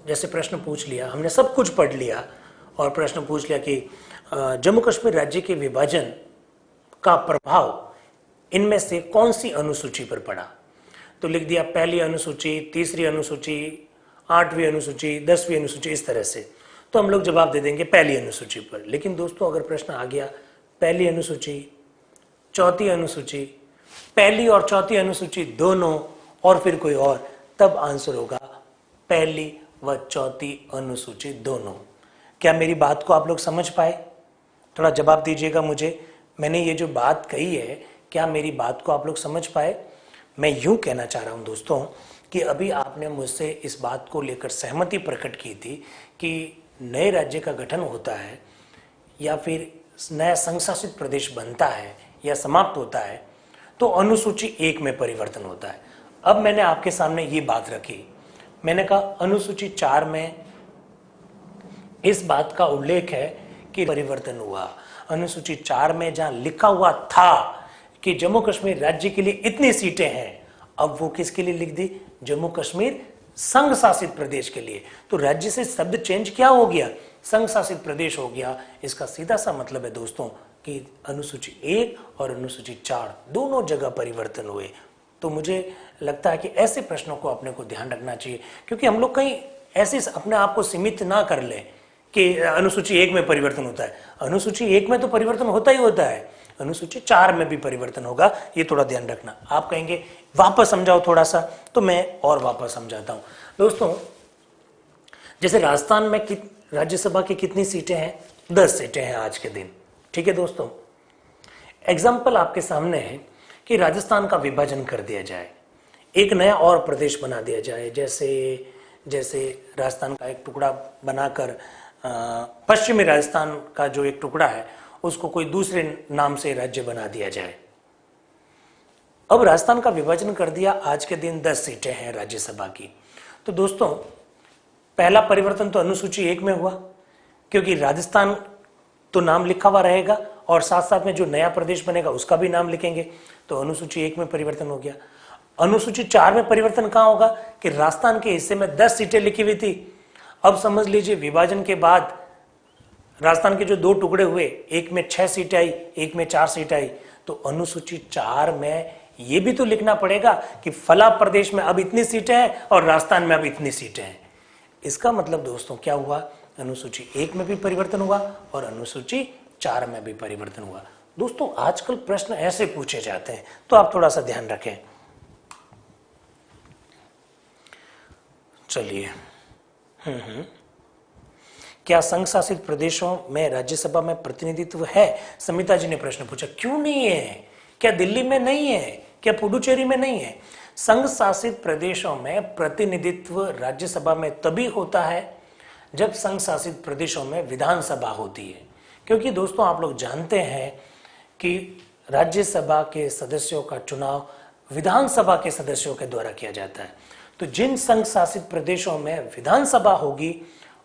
जैसे प्रश्न पूछ लिया, हमने सब कुछ पढ़ लिया और प्रश्न पूछ लिया कि जम्मू कश्मीर राज्य के विभाजन का प्रभाव इनमें से कौन सी अनुसूची पर पड़ा? तो लिख दिया पहली अनुसूची, तीसरी अनुसूची, 8वीं अनुसूची, 10वीं अनुसूची, इस तरह से। तो हम लोग जवाब दे देंगे पहली अनुसूची पर। लेकिन दोस्तों अगर प्रश्न आ गया पहली अनुसूची, चौथी अनुसूची, पहली और चौथी अनुसूची दोनों और फिर कोई और, तब आंसर होगा पहली व चौथी अनुसूची दोनों। क्या मेरी बात को आप लोग समझ पाए? थोड़ा जवाब दीजिएगा मुझे। मैंने ये जो बात कही है क्या मेरी बात को आप लोग समझ पाए? मैं यूं कहना चाह रहा हूं दोस्तों कि अभी आपने मुझसे इस बात को लेकर सहमति प्रकट की थी कि नए राज्य का गठन होता है या फिर नया संघ शासित प्रदेश बनता है या समाप्त होता है तो अनुसूची 1 में परिवर्तन होता है। अब मैंने आपके सामने ये बात रखी मैंने कहा अनुसूची 4 में इस बात का उल्लेख है कि परिवर्तन हुआ। अनुसूची 4 में जहां लिखा हुआ था कि जम्मू कश्मीर राज्य के लिए इतनी सीटें हैं, अब वो किसके लिए लिख दी? जम्मू कश्मीर संघ शासित प्रदेश के लिए। तो राज्य से शब्द चेंज क्या हो गया? संघ शासित प्रदेश हो गया। इसका सीधा सा मतलब है दोस्तों कि अनुसूची 1 और अनुसूची 4 दोनों जगह परिवर्तन हुए। तो मुझे लगता है कि ऐसे प्रश्नों को अपने को ध्यान रखना चाहिए, क्योंकि हम लोग कहीं ऐसे अपने आप को सीमित ना कर लें कि अनुसूची 1 में परिवर्तन होता है। अनुसूची 1 में तो परिवर्तन होता ही होता है, अनुसूची 4 में भी परिवर्तन होगा, ये थोड़ा ध्यान रखना। आप कहेंगे वापस समझाओ थोड़ा सा, तो मैं और वापस समझाता हूं दोस्तों। जैसे राजस्थान में राज्यसभा की कितनी सीटें हैं? 10 सीटें हैं आज के दिन। ठीक है दोस्तों, एग्जाम्पल आपके सामने है कि राजस्थान का विभाजन कर दिया जाए, एक नया और प्रदेश बना दिया जाए। जैसे राजस्थान का एक टुकड़ा बनाकर पश्चिमी राजस्थान का जो एक टुकड़ा है उसको कोई दूसरे नाम से राज्य बना दिया जाए। अब राजस्थान का विभाजन कर दिया, आज के दिन 10 सीटें हैं राज्यसभा की। तो दोस्तों पहला परिवर्तन तो अनुसूची 1 में हुआ, क्योंकि राजस्थान तो नाम लिखा हुआ रहेगा और साथ साथ में जो नया प्रदेश बनेगा उसका भी नाम लिखेंगे, तो अनुसूची 1 में परिवर्तन हो गया। अनुसूची 4 में परिवर्तन कहां होगा कि राजस्थान के हिस्से में 10 सीटें लिखी हुई थी। अब समझ लीजिए विभाजन के बाद राजस्थान के जो 2 टुकड़े हुए, एक में 6 सीटें आई, एक में 4 सीटें आई, तो अनुसूची 4 में यह भी तो लिखना पड़ेगा कि फला प्रदेश में अब इतनी सीटें हैं और राजस्थान में अब इतनी सीटें हैं। इसका मतलब दोस्तों क्या हुआ? अनुसूची 1 में भी परिवर्तन हुआ और अनुसूची 4 में भी परिवर्तन हुआ। दोस्तों आजकल प्रश्न ऐसे पूछे जाते हैं, तो आप थोड़ा सा ध्यान रखें। चलिए, क्या संघ शासित प्रदेशों में राज्यसभा में प्रतिनिधित्व है? समिता जी ने प्रश्न पूछा। क्यों नहीं है? क्या दिल्ली में नहीं है? क्या पुडुचेरी में नहीं है? संघ शासित प्रदेशों में प्रतिनिधित्व राज्यसभा में तभी होता है जब संघ शासित प्रदेशों में विधानसभा होती है। क्योंकि दोस्तों आप लोग जानते हैं कि राज्यसभा के सदस्यों का चुनाव विधानसभा के सदस्यों के द्वारा किया जाता है। तो जिन संघ शासित प्रदेशों में विधानसभा होगी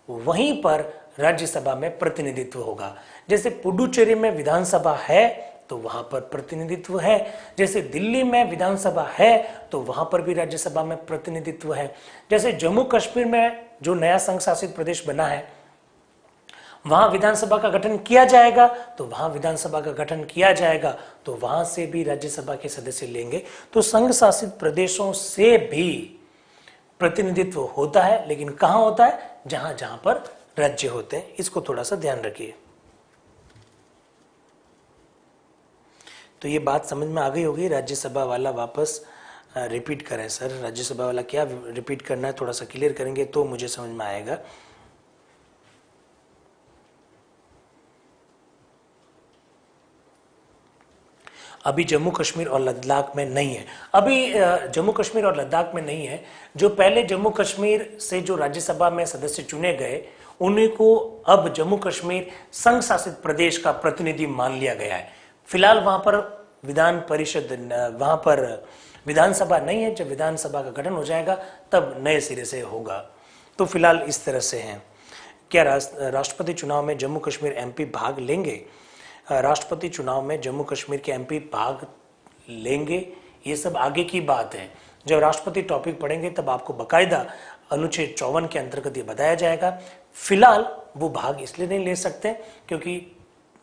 वहीं पर राज्यसभा में प्रतिनिधित्व होगा। जैसे पुडुचेरी में विधानसभा है तो वहां पर प्रतिनिधित्व है, जैसे दिल्ली में विधानसभा है तो वहां पर भी राज्यसभा में प्रतिनिधित्व है। जैसे जम्मू कश्मीर में जो नया संघ शासित प्रदेश बना है वहां विधानसभा का गठन किया जाएगा, तो वहां विधानसभा का गठन किया जाएगा तो वहां से भी राज्यसभा के सदस्य लेंगे। तो संघ शासित प्रदेशों से भी प्रतिनिधित्व होता है, लेकिन कहां होता है? जहां जहां पर राज्य होते हैं। इसको थोड़ा सा ध्यान रखिए। तो ये बात समझ में आ गई होगी। राज्यसभा वाला वापस रिपीट करें सर, राज्यसभा वाला क्या रिपीट करना है, थोड़ा सा क्लियर करेंगे तो मुझे समझ में आएगा। अभी जम्मू कश्मीर और लद्दाख में नहीं है। अभी जम्मू कश्मीर और लद्दाख में नहीं है। जो पहले जम्मू कश्मीर से जो राज्यसभा में सदस्य चुने गए उन्हीं को अब जम्मू कश्मीर संघ शासित प्रदेश का प्रतिनिधि मान लिया गया है। फिलहाल वहां पर विधान परिषद, वहां पर विधानसभा नहीं है। जब विधानसभा का गठन हो जाएगा तब नए सिरे से होगा। तो फिलहाल इस तरह से है। क्या राष्ट्रपति चुनाव में जम्मू कश्मीर एमपी भाग लेंगे? राष्ट्रपति चुनाव में जम्मू कश्मीर के एमपी भाग लेंगे, ये सब आगे की बात है। जब राष्ट्रपति टॉपिक पढ़ेंगे तब आपको बकायदा अनुच्छेद 54 के अंतर्गत ये बताया जाएगा। फिलहाल वो भाग इसलिए नहीं ले सकते क्योंकि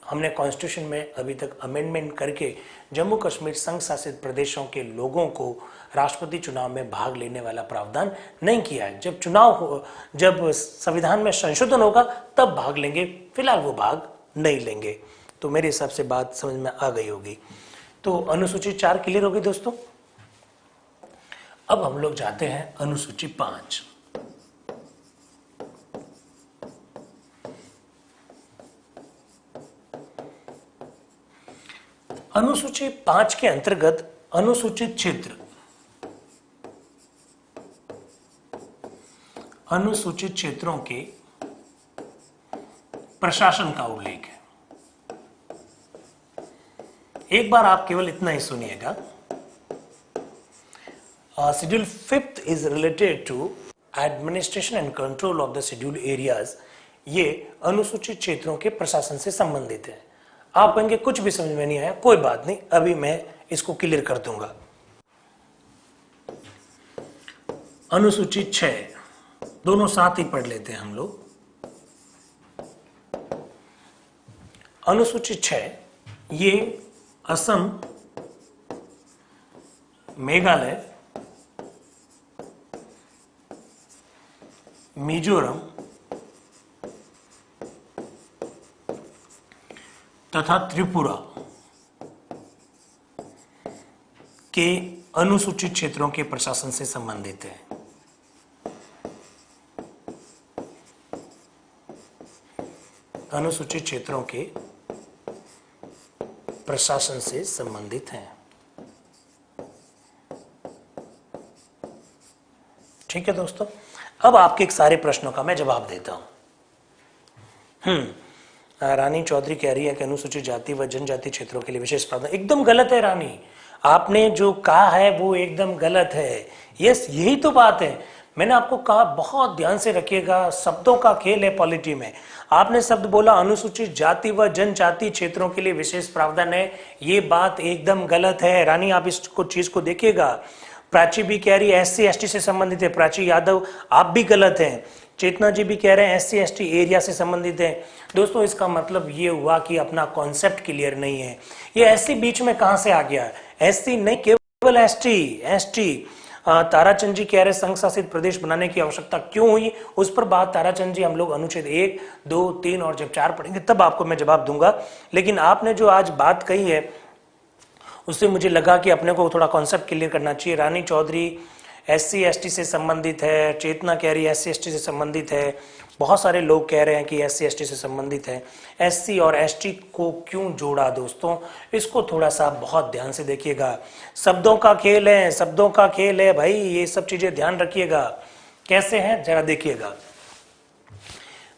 हमने कॉन्स्टिट्यूशन में अभी तक अमेंडमेंट करके जम्मू कश्मीर संघ शासित प्रदेशों के लोगों को राष्ट्रपति चुनाव में भाग लेने वाला प्रावधान नहीं किया है। जब चुनाव हो, जब संविधान में संशोधन होगा तब भाग लेंगे, फिलहाल वो भाग नहीं लेंगे। तो मेरे हिसाब से बात समझ में आ गई होगी। तो अनुसूची 4 क्लियर होगी दोस्तों। अब हम लोग जाते हैं अनुसूची 5। अनुसूची 5 के अंतर्गत अनुसूचित क्षेत्र, अनुसूचित क्षेत्रों के प्रशासन का उल्लेख है। एक बार आप केवल इतना ही सुनिएगा। Schedule 5th is related to administration and control of the scheduled areas, ये अनुसूचित क्षेत्रों के प्रशासन से संबंधित है। आप कहेंगे कुछ भी समझ में नहीं आया, कोई बात नहीं, अभी मैं इसको क्लियर कर दूंगा। अनुसूचित 6, दोनों साथ ही पढ़ लेते हैं हम लोग। अनुसूचित 6 ये असम, मेघालय, मिजोरम तथा त्रिपुरा के अनुसूचित क्षेत्रों के प्रशासन से संबंधित है। अनुसूचित क्षेत्रों के प्रशासन से संबंधित हैं। ठीक है दोस्तों, अब आपके सारे प्रश्नों का मैं जवाब देता हूं। रानी चौधरी कह रही है कि अनुसूचित जाति व जनजाति क्षेत्रों के लिए विशेष प्रावधान, एकदम गलत है रानी, आपने जो कहा है वो एकदम गलत है। यस, यही तो बात है, मैंने आपको कहा बहुत ध्यान से रखिएगा, शब्दों का खेल है पॉलिटी में। आपने शब्द बोला अनुसूचित जाति व जनजाति क्षेत्रों के लिए विशेष प्रावधान है, ये बात एकदम गलत है रानी, आप इसको चीज को देखिएगा। प्राची भी कह रही है SC ST से संबंधित है, प्राची यादव आप भी गलत हैं। चेतना जी भी कह रहे हैं SC ST एरिया से संबंधित है। दोस्तों इसका मतलब ये हुआ कि अपना कॉन्सेप्ट क्लियर नहीं है। ये SC बीच में कहां से आ गया? SC नहीं, केवल ST। ताराचंद जी कह रहे संघ शासित प्रदेश बनाने की आवश्यकता क्यों हुई, उस पर बात ताराचंद जी हम लोग अनुच्छेद 1, 2, 3 और जब 4 पढ़ेंगे तब आपको मैं जवाब दूंगा। लेकिन आपने जो आज बात कही है उससे मुझे लगा कि अपने को थोड़ा कॉन्सेप्ट क्लियर करना चाहिए। रानी चौधरी SC ST से संबंधित है, चेतना कह रही है SC ST से संबंधित है, बहुत सारे लोग कह रहे हैं कि SC ST से संबंधित है। SC और ST को क्यों जोड़ा दोस्तों, इसको थोड़ा सा बहुत ध्यान से देखिएगा। शब्दों का खेल है, शब्दों का खेल है भाई, ये सब चीजें ध्यान रखिएगा। कैसे है जरा देखिएगा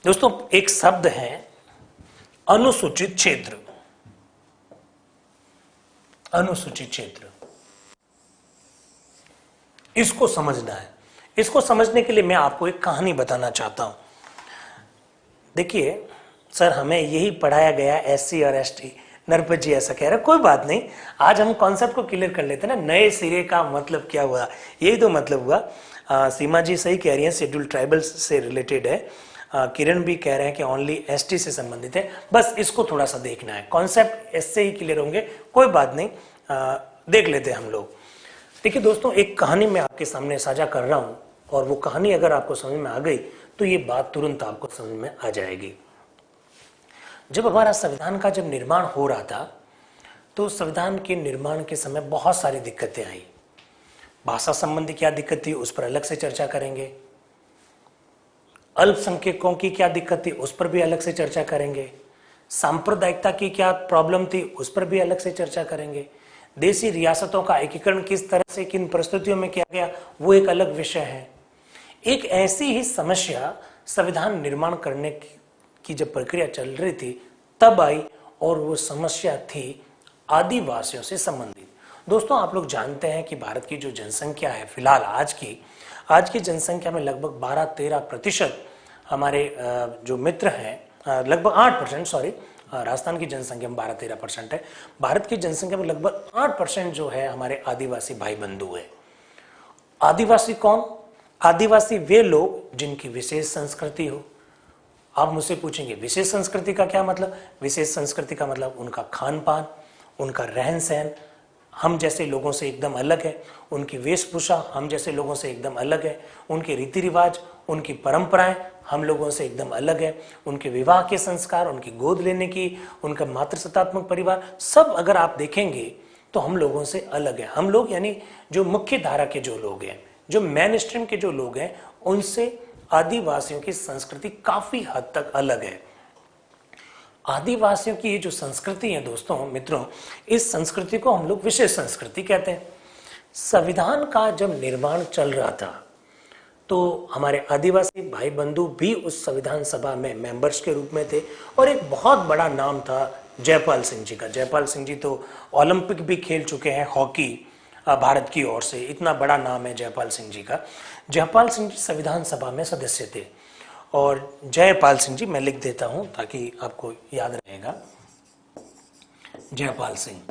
दोस्तों। एक शब्द है अनुसूचित क्षेत्र। अनुसूचित क्षेत्र, इसको समझना है। इसको समझने के लिए मैं आपको एक कहानी बताना चाहता हूं। देखिए सर, हमें यही पढ़ाया गया SC और ST, नरपत जी ऐसा कह रहे हैं, कोई बात नहीं, आज हम कॉन्सेप्ट को क्लियर कर लेते हैं ना। नए सिरे का मतलब क्या हुआ, यही तो मतलब हुआ। सीमा जी सही कह रही हैं, शेड्यूल ट्राइबल्स से रिलेटेड है। किरण भी कह रहे हैं कि ओनली ST से संबंधित है। बस इसको थोड़ा सा देखना है, कॉन्सेप्ट इससे ही क्लियर होंगे, कोई बात नहीं, देख लेते हैं हम लोग। देखिए दोस्तों, एक कहानी मैं आपके सामने साझा कर रहा हूं और वो कहानी अगर आपको समझ में आ गई तो ये बात तुरंत आपको समझ में आ जाएगी। जब हमारा संविधान का जब निर्माण हो रहा था तो संविधान के निर्माण के समय बहुत सारी दिक्कतें आई। भाषा संबंधी क्या दिक्कत थी उस पर अलग से चर्चा करेंगे, अल्पसंख्यकों की क्या दिक्कत थी उस पर भी अलग से चर्चा करेंगे, सांप्रदायिकता की क्या प्रॉब्लम थी उस पर भी अलग से चर्चा करेंगे, देशी रियासतों का एकीकरण किस तरह से किन परिस्थितियों में किया गया वो एक अलग विषय है। एक ऐसी ही समस्या संविधान निर्माण करने की जब प्रक्रिया चल रही थी तब आई और वो समस्या थी आदिवासियों से संबंधित। दोस्तों आप लोग जानते हैं कि भारत की जो जनसंख्या है फिलहाल आज की जनसंख्या में लगभग 12-13% हमारे जो मित्र हैं, लगभग 8%, सॉरी, राजस्थान की जनसंख्या में 12-13% है। भारत की जनसंख्या में लगभग 8% जो है हमारे आदिवासी भाई बंधु है। आदिवासी कौन? आदिवासी वे लोग जिनकी विशेष संस्कृति हो। आप मुझसे पूछेंगे विशेष संस्कृति का क्या मतलब? विशेष संस्कृति का मतलब उनका खान पान, उनका रहन सहन हम जैसे लोगों से एकदम अलग है, उनकी वेशभूषा हम जैसे लोगों से एकदम अलग है, उनके रीति रिवाज, उनकी परंपराएं हम लोगों से एकदम अलग है, उनके विवाह के संस्कार, उनकी गोद लेने की, उनका मातृसत्तात्मक परिवार, सब अगर आप देखेंगे तो हम लोगों से अलग है। हम लोग यानी जो मुख्य धारा के जो लोग हैं, जो मेन स्ट्रीम के जो लोग हैं, उनसे आदिवासियों की संस्कृति काफी हद तक अलग है। आदिवासियों की ये जो संस्कृति है दोस्तों मित्रों, इस संस्कृति को हम लोग विशेष संस्कृति कहते हैं। संविधान का जब निर्माण चल रहा था तो हमारे आदिवासी भाई बंधु भी उस संविधान सभा में मेंबर्स के रूप में थे और एक बहुत बड़ा नाम था जयपाल सिंह जी का। जयपाल सिंह जी तो ओलंपिक भी खेल चुके हैं हॉकी, भारत की ओर से। इतना बड़ा नाम है जयपाल सिंह जी का। जयपाल सिंह जी संविधान सभा में सदस्य थे। और जयपाल सिंह जी मैं लिख देता हूं ताकि आपको याद रहेगा। जयपाल सिंह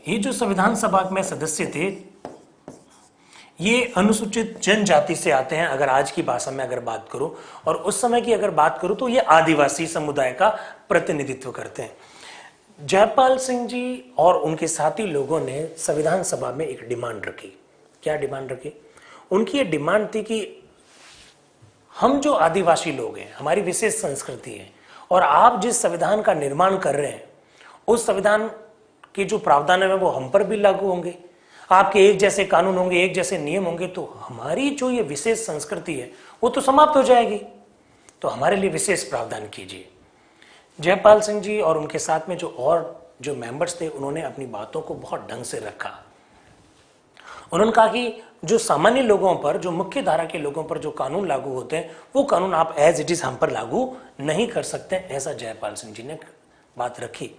ये जो संविधान सभा में सदस्य थे, ये अनुसूचित जनजाति से आते हैं। अगर आज की भाषा में अगर बात करूं और उस समय की अगर बात करूं तो ये आदिवासी समुदाय का प्रतिनिधित्व करते हैं। जयपाल सिंह जी और उनके साथी लोगों ने संविधान सभा में एक डिमांड रखी। क्या डिमांड रखी? उनकी ये डिमांड थी कि हम जो आदिवासी लोग हैं, हमारी विशेष संस्कृति है, और आप जिस संविधान का निर्माण कर रहे हैं उस संविधान के जो प्रावधान है वो हम पर भी लागू होंगे। आपके एक जैसे कानून होंगे, एक जैसे नियम होंगे, तो हमारी जो ये विशेष संस्कृति है वो तो समाप्त हो जाएगी। तो हमारे लिए विशेष प्रावधान कीजिए। जयपाल सिंह जी और उनके साथ में जो मेंबर्स थे, उन्होंने अपनी बातों को बहुत ढंग से रखा। उन्होंने कहा कि जो सामान्य लोगों पर, जो मुख्य धारा के लोगों पर जो कानून लागू होते हैं वो कानून आप एज इट इज हम पर लागू नहीं कर सकते। ऐसा जयपाल सिंह जी ने बात रखी।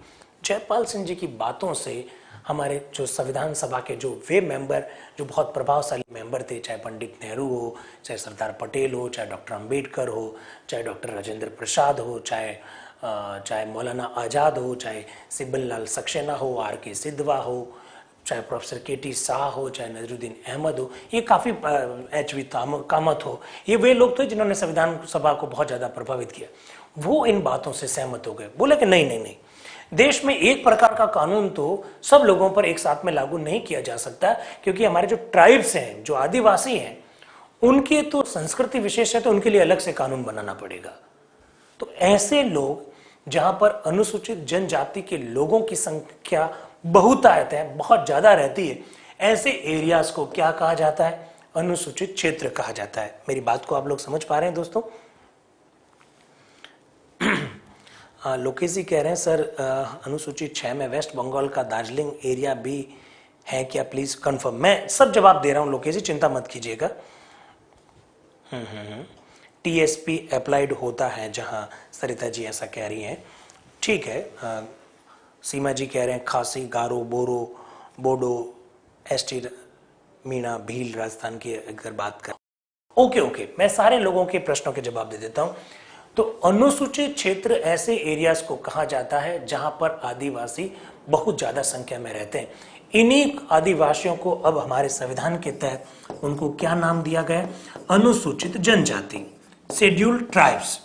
जयपाल सिंह जी की बातों से हमारे जो संविधान सभा के जो वे मेंबर, जो बहुत प्रभावशाली मेंबर थे, चाहे पंडित नेहरू हो, चाहे सरदार पटेल हो, चाहे डॉक्टर अंबेडकर हो, चाहे डॉक्टर राजेंद्र प्रसाद हो, चाहे मौलाना आज़ाद हो, चाहे सिब्बल लाल सक्सेना हो, R.K. सिद्धवा हो, चाहे प्रोफेसर K.T. शाह हो, चाहे नजरुद्दीन अहमद हो, ये काफ़ी H.V. कामत हो, ये वे लोग थे जिन्होंने संविधान सभा को बहुत ज़्यादा प्रभावित किया। वो इन बातों से सहमत हो गए। बोले कि नहीं, देश में एक प्रकार का कानून तो सब लोगों पर एक साथ में लागू नहीं किया जा सकता, क्योंकि हमारे जो ट्राइब्स हैं, जो आदिवासी हैं, उनके तो संस्कृति विशेष है, तो उनके लिए अलग से कानून बनाना पड़ेगा। तो ऐसे लोग जहां पर अनुसूचित जनजाति के लोगों की संख्या बहुतायत है, बहुत ज्यादा रहती है, ऐसे एरियाज को क्या कहा जाता है? अनुसूचित क्षेत्र कहा जाता है। मेरी बात को आप लोग समझ पा रहे हैं दोस्तों? लोकेश जी कह रहे हैं सर अनुसूचित 6 में वेस्ट बंगाल का दार्जिलिंग एरिया भी है क्या, प्लीज कंफर्म। मैं सब जवाब दे रहा हूं लोकेश जी, चिंता मत कीजिएगा। TSP अप्लाइड होता है जहां, सरिता जी ऐसा कह रही हैं। ठीक है। सीमा जी कह रहे हैं खासी, गारो, बोडो, एसटी, मीणा, भील राजस्थान की अगर बात करें। ओके, मैं सारे लोगों के प्रश्नों के जवाब दे देता हूं। तो अनुसूचित क्षेत्र ऐसे एरियाज को कहा जाता है जहां पर आदिवासी बहुत ज्यादा संख्या में रहते हैं। इन्हीं आदिवासियों को अब हमारे संविधान के तहत उनको क्या नाम दिया गया? अनुसूचित जनजाति, शेड्यूल्ड ट्राइब्स।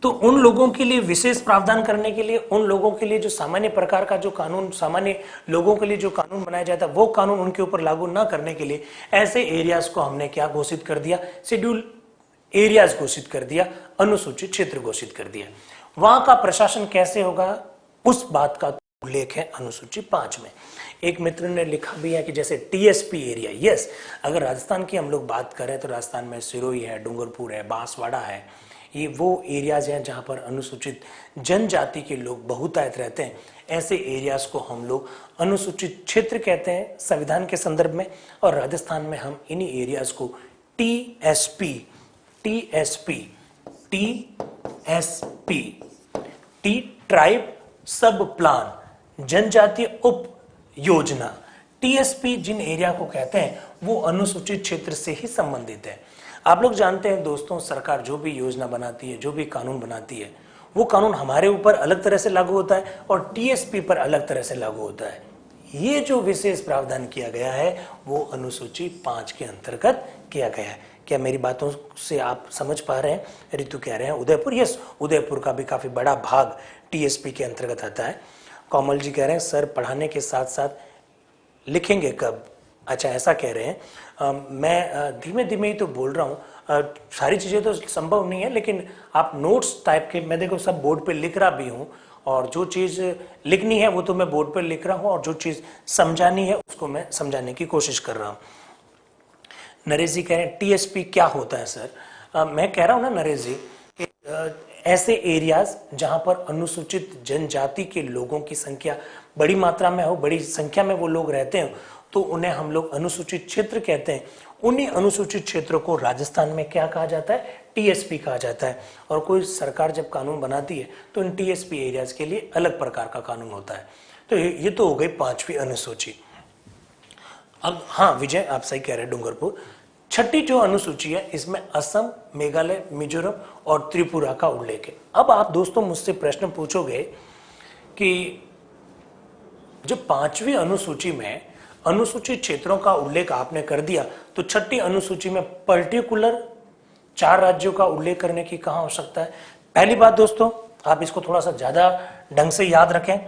तो उन लोगों के लिए विशेष प्रावधान करने के लिए, उन लोगों के लिए जो सामान्य प्रकार का जो कानून, सामान्य लोगों के लिए जो कानून बनाया जाता है वो कानून उनके ऊपर लागू ना करने के लिए ऐसे एरियाज को हमने क्या घोषित कर दिया? शेड्यूल एरियाज घोषित कर दिया, अनुसूचित क्षेत्र घोषित कर दिया। वहां का प्रशासन कैसे होगा, उस बात का उल्लेख है अनुसूची 5 में। एक मित्र ने लिखा भी है कि जैसे TSP एरिया, यस, अगर राजस्थान की हम लोग बात करें तो राजस्थान में सिरोही है, डूंगरपुर है, बांसवाड़ा है, ये वो एरियाज हैं जहां पर अनुसूचित जनजाति के लोग बहुतायत रहते हैं। ऐसे एरियाज को हम लोग अनुसूचित क्षेत्र कहते हैं संविधान के संदर्भ में, और राजस्थान में हम इन्हीं एरियाज को TSP टी ट्राइब सब प्लान, जनजातीय उप योजना, TSP जिन एरिया को कहते हैं वो अनुसूचित क्षेत्र से ही संबंधित है। आप लोग जानते हैं दोस्तों, सरकार जो भी योजना बनाती है, जो भी कानून बनाती है, वो कानून हमारे ऊपर अलग तरह से लागू होता है और TSP पर अलग तरह से लागू होता है। ये जो विशेष प्रावधान किया गया है वो अनुसूची 5 के अंतर्गत किया गया है। क्या मेरी बातों से आप समझ पा रहे हैं? ऋतु कह रहे हैं उदयपुर, यस, उदयपुर का भी काफी बड़ा भाग TSP के अंतर्गत आता है। कोमल जी कह रहे हैं सर पढ़ाने के साथ साथ लिखेंगे कब? अच्छा, ऐसा कह रहे हैं। मैं धीमे धीमे ही तो बोल रहा हूँ, सारी चीज़ें तो संभव नहीं है, लेकिन आप नोट्स टाइप के, मैं देखो सब बोर्ड पे लिख रहा भी हूँ, और जो चीज़ लिखनी है वो तो मैं बोर्ड पे लिख रहा हूँ, और जो चीज़ समझानी है उसको मैं समझाने की कोशिश कर रहा हूँ। नरेश जी कह रहे हैं TSP क्या होता है सर? मैं कह रहा हूँ ना नरेश जी, ऐसे एरियाज जहां पर अनुसूचित जनजाति के लोगों की संख्या बड़ी मात्रा में हो, बड़ी संख्या में वो लोग रहते हैं, तो उन्हें हम लोग अनुसूचित क्षेत्र कहते हैं। उन्हीं अनुसूचित क्षेत्रों को राजस्थान में क्या कहा जाता है? TSP कहा जाता है। और कोई सरकार जब कानून बनाती है तो इन TSP एरियाज के लिए अलग प्रकार का कानून होता है। तो ये तो हो गई 5वीं अनुसूची। अब हाँ विजय, आप सही कह रहे हैं, डूंगरपुर। छठी जो अनुसूची है इसमें असम, मेघालय, मिजोरम और त्रिपुरा का उल्लेख है। अब आप दोस्तों मुझसे प्रश्न पूछोगे कि जो 5वीं अनुसूची में अनुसूचित क्षेत्रों का उल्लेख आपने कर दिया, तो छठी अनुसूची में पर्टिकुलर 4 राज्यों का उल्लेख करने की कहां आवश्यकता है? पहली बात दोस्तों, आप इसको थोड़ा सा ज्यादा ढंग से याद रखें,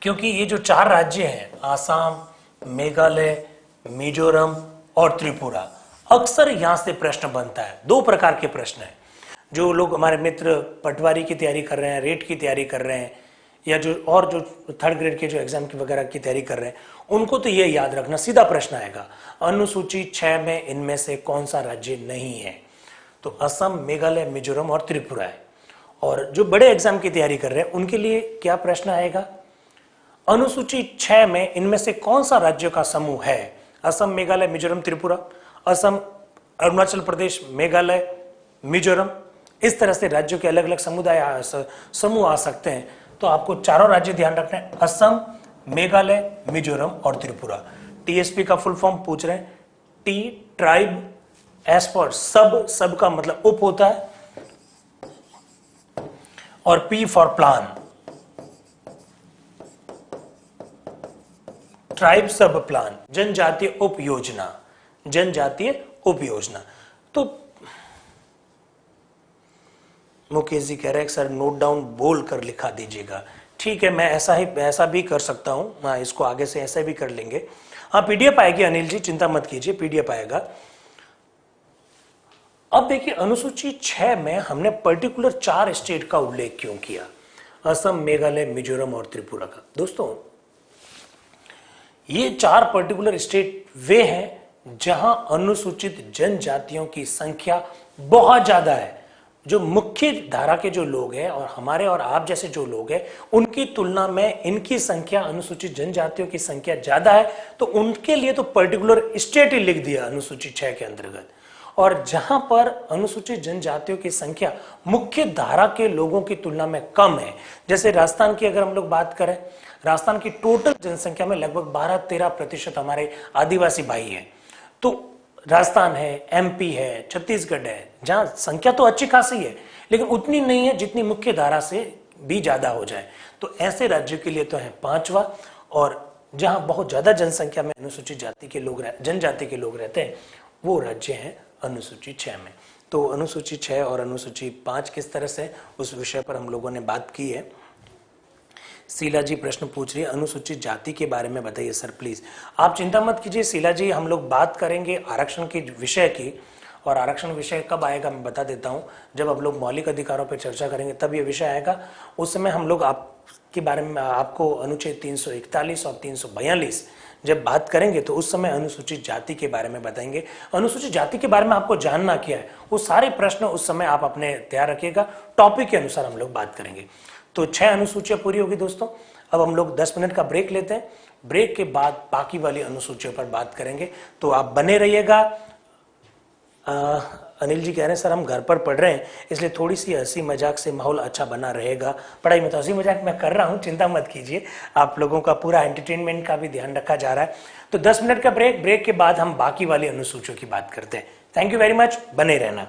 क्योंकि ये जो 4 राज्य हैं, आसाम, मेघालय, मिजोरम और त्रिपुरा, अक्सर यहां से प्रश्न बनता है। 2 प्रकार के प्रश्न हैं। जो लोग हमारे मित्र पटवारी की तैयारी कर रहे हैं, रेट की तैयारी कर रहे हैं, या जो 3rd ग्रेड के जो एग्जाम की वगैरह की तैयारी कर रहे हैं, उनको तो ये याद रखना, सीधा प्रश्न आएगा, अनुसूची 6 में इनमें से कौन सा राज्य नहीं है? तो असम, मेघालय, मिजोरम और त्रिपुरा है। और जो बड़े एग्जाम की तैयारी कर रहे हैं उनके लिए क्या प्रश्न आएगा? अनुसूची 6 में इनमें से कौन सा राज्यों का समूह है? असम, मेघालय, मिजोरम, त्रिपुरा। असम, अरुणाचल प्रदेश, मेघालय, मिजोरम, इस तरह से राज्यों के अलग अलग समूह आ सकते हैं। तो आपको चारों राज्य ध्यान रखना है, असम, मेघालय, मिजोरम और त्रिपुरा। टीएसपी का फुल फॉर्म पूछ रहे हैं। टी ट्राइब, एस फॉर सब का मतलब उप होता है, और पी फॉर प्लान, ट्राइब सब प्लान, जनजातीय उप योजना, जनजातीय उप योजना। तो मुकेश जी कह रहे हैं सर नोट डाउन बोल कर लिखा दीजिएगा। ठीक है, मैं ऐसा भी कर सकता हूं, हाँ, इसको आगे से ऐसे भी कर लेंगे। हाँ, पीडीएफ आएगी अनिल जी, चिंता मत कीजिए, पीडीएफ आएगा। अब देखिए, अनुसूची 6 में हमने पर्टिकुलर 4 स्टेट का उल्लेख क्यों किया? असम, मेघालय, मिजोरम और त्रिपुरा का। दोस्तों, ये 4 पर्टिकुलर स्टेट वे हैं जहां अनुसूचित जनजातियों की संख्या बहुत ज्यादा है। जो मुख्य धारा के जो लोग हैं और हमारे और आप जैसे जो लोग हैं, उनकी तुलना में इनकी संख्या, अनुसूचित जनजातियों की संख्या ज्यादा है। तो उनके लिए तो पर्टिकुलर स्टेट ही लिख दिया अनुसूची 6 के अंतर्गत। और जहां पर अनुसूचित जनजातियों की संख्या मुख्य धारा के लोगों की तुलना में कम है, जैसे राजस्थान की अगर हम लोग बात करें, राजस्थान की टोटल जनसंख्या में लगभग 12-13% हमारे आदिवासी भाई हैं। तो राजस्थान है, एमपी है, छत्तीसगढ़ है, जहां संख्या तो अच्छी खासी है लेकिन उतनी नहीं है जितनी मुख्य धारा से भी ज्यादा हो जाए। तो ऐसे राज्यों के लिए तो है 5वां। और जहां बहुत ज्यादा जनसंख्या में अनुसूचित जाति के लोग जनजाति के लोग रहते हैं, वो राज्य हैं अनुसूची 6 में। तो अनुसूची 6 और अनुसूची 5 किस तरह से, उस विषय पर हम लोगों ने बात की है। शीला जी प्रश्न पूछ रही है, अनुसूचित जाति के बारे में बताइए सर प्लीज। आप चिंता मत कीजिए शीला जी, हम लोग बात करेंगे आरक्षण के विषय की। और आरक्षण विषय कब आएगा मैं बता देता हूं, जब हम लोग मौलिक अधिकारों पर चर्चा करेंगे तब ये विषय आएगा। उस समय हम लोग आपके बारे में, आपको अनुच्छेद 341 और 342 जब बात करेंगे तो उस समय अनुसूचित जाति के बारे में बताएंगे। अनुसूचित जाति के बारे में आपको जानना क्या है, वो सारे प्रश्न उस समय आप अपने तैयार रखिएगा, टॉपिक के अनुसार हम लोग बात करेंगे। तो 6 अनुसूचियां पूरी होगी दोस्तों। अब हम लोग 10 मिनट का ब्रेक लेते हैं, ब्रेक के बाद बाकी वाली अनुसूचियों पर बात करेंगे। तो आप बने रहिएगा। अनिल जी कह रहे हैं सर हम घर पर पढ़ रहे हैं इसलिए थोड़ी सी हंसी मजाक से माहौल अच्छा बना रहेगा। पढ़ाई में तो हंसी मजाक मैं कर रहा हूं, चिंता मत कीजिए, आप लोगों का पूरा एंटरटेनमेंट का भी ध्यान रखा जा रहा है। तो 10 मिनट का ब्रेक, ब्रेक के बाद हम बाकी वाली अनुसूचियों की बात करते हैं। थैंक यू वेरी मच, बने रहना।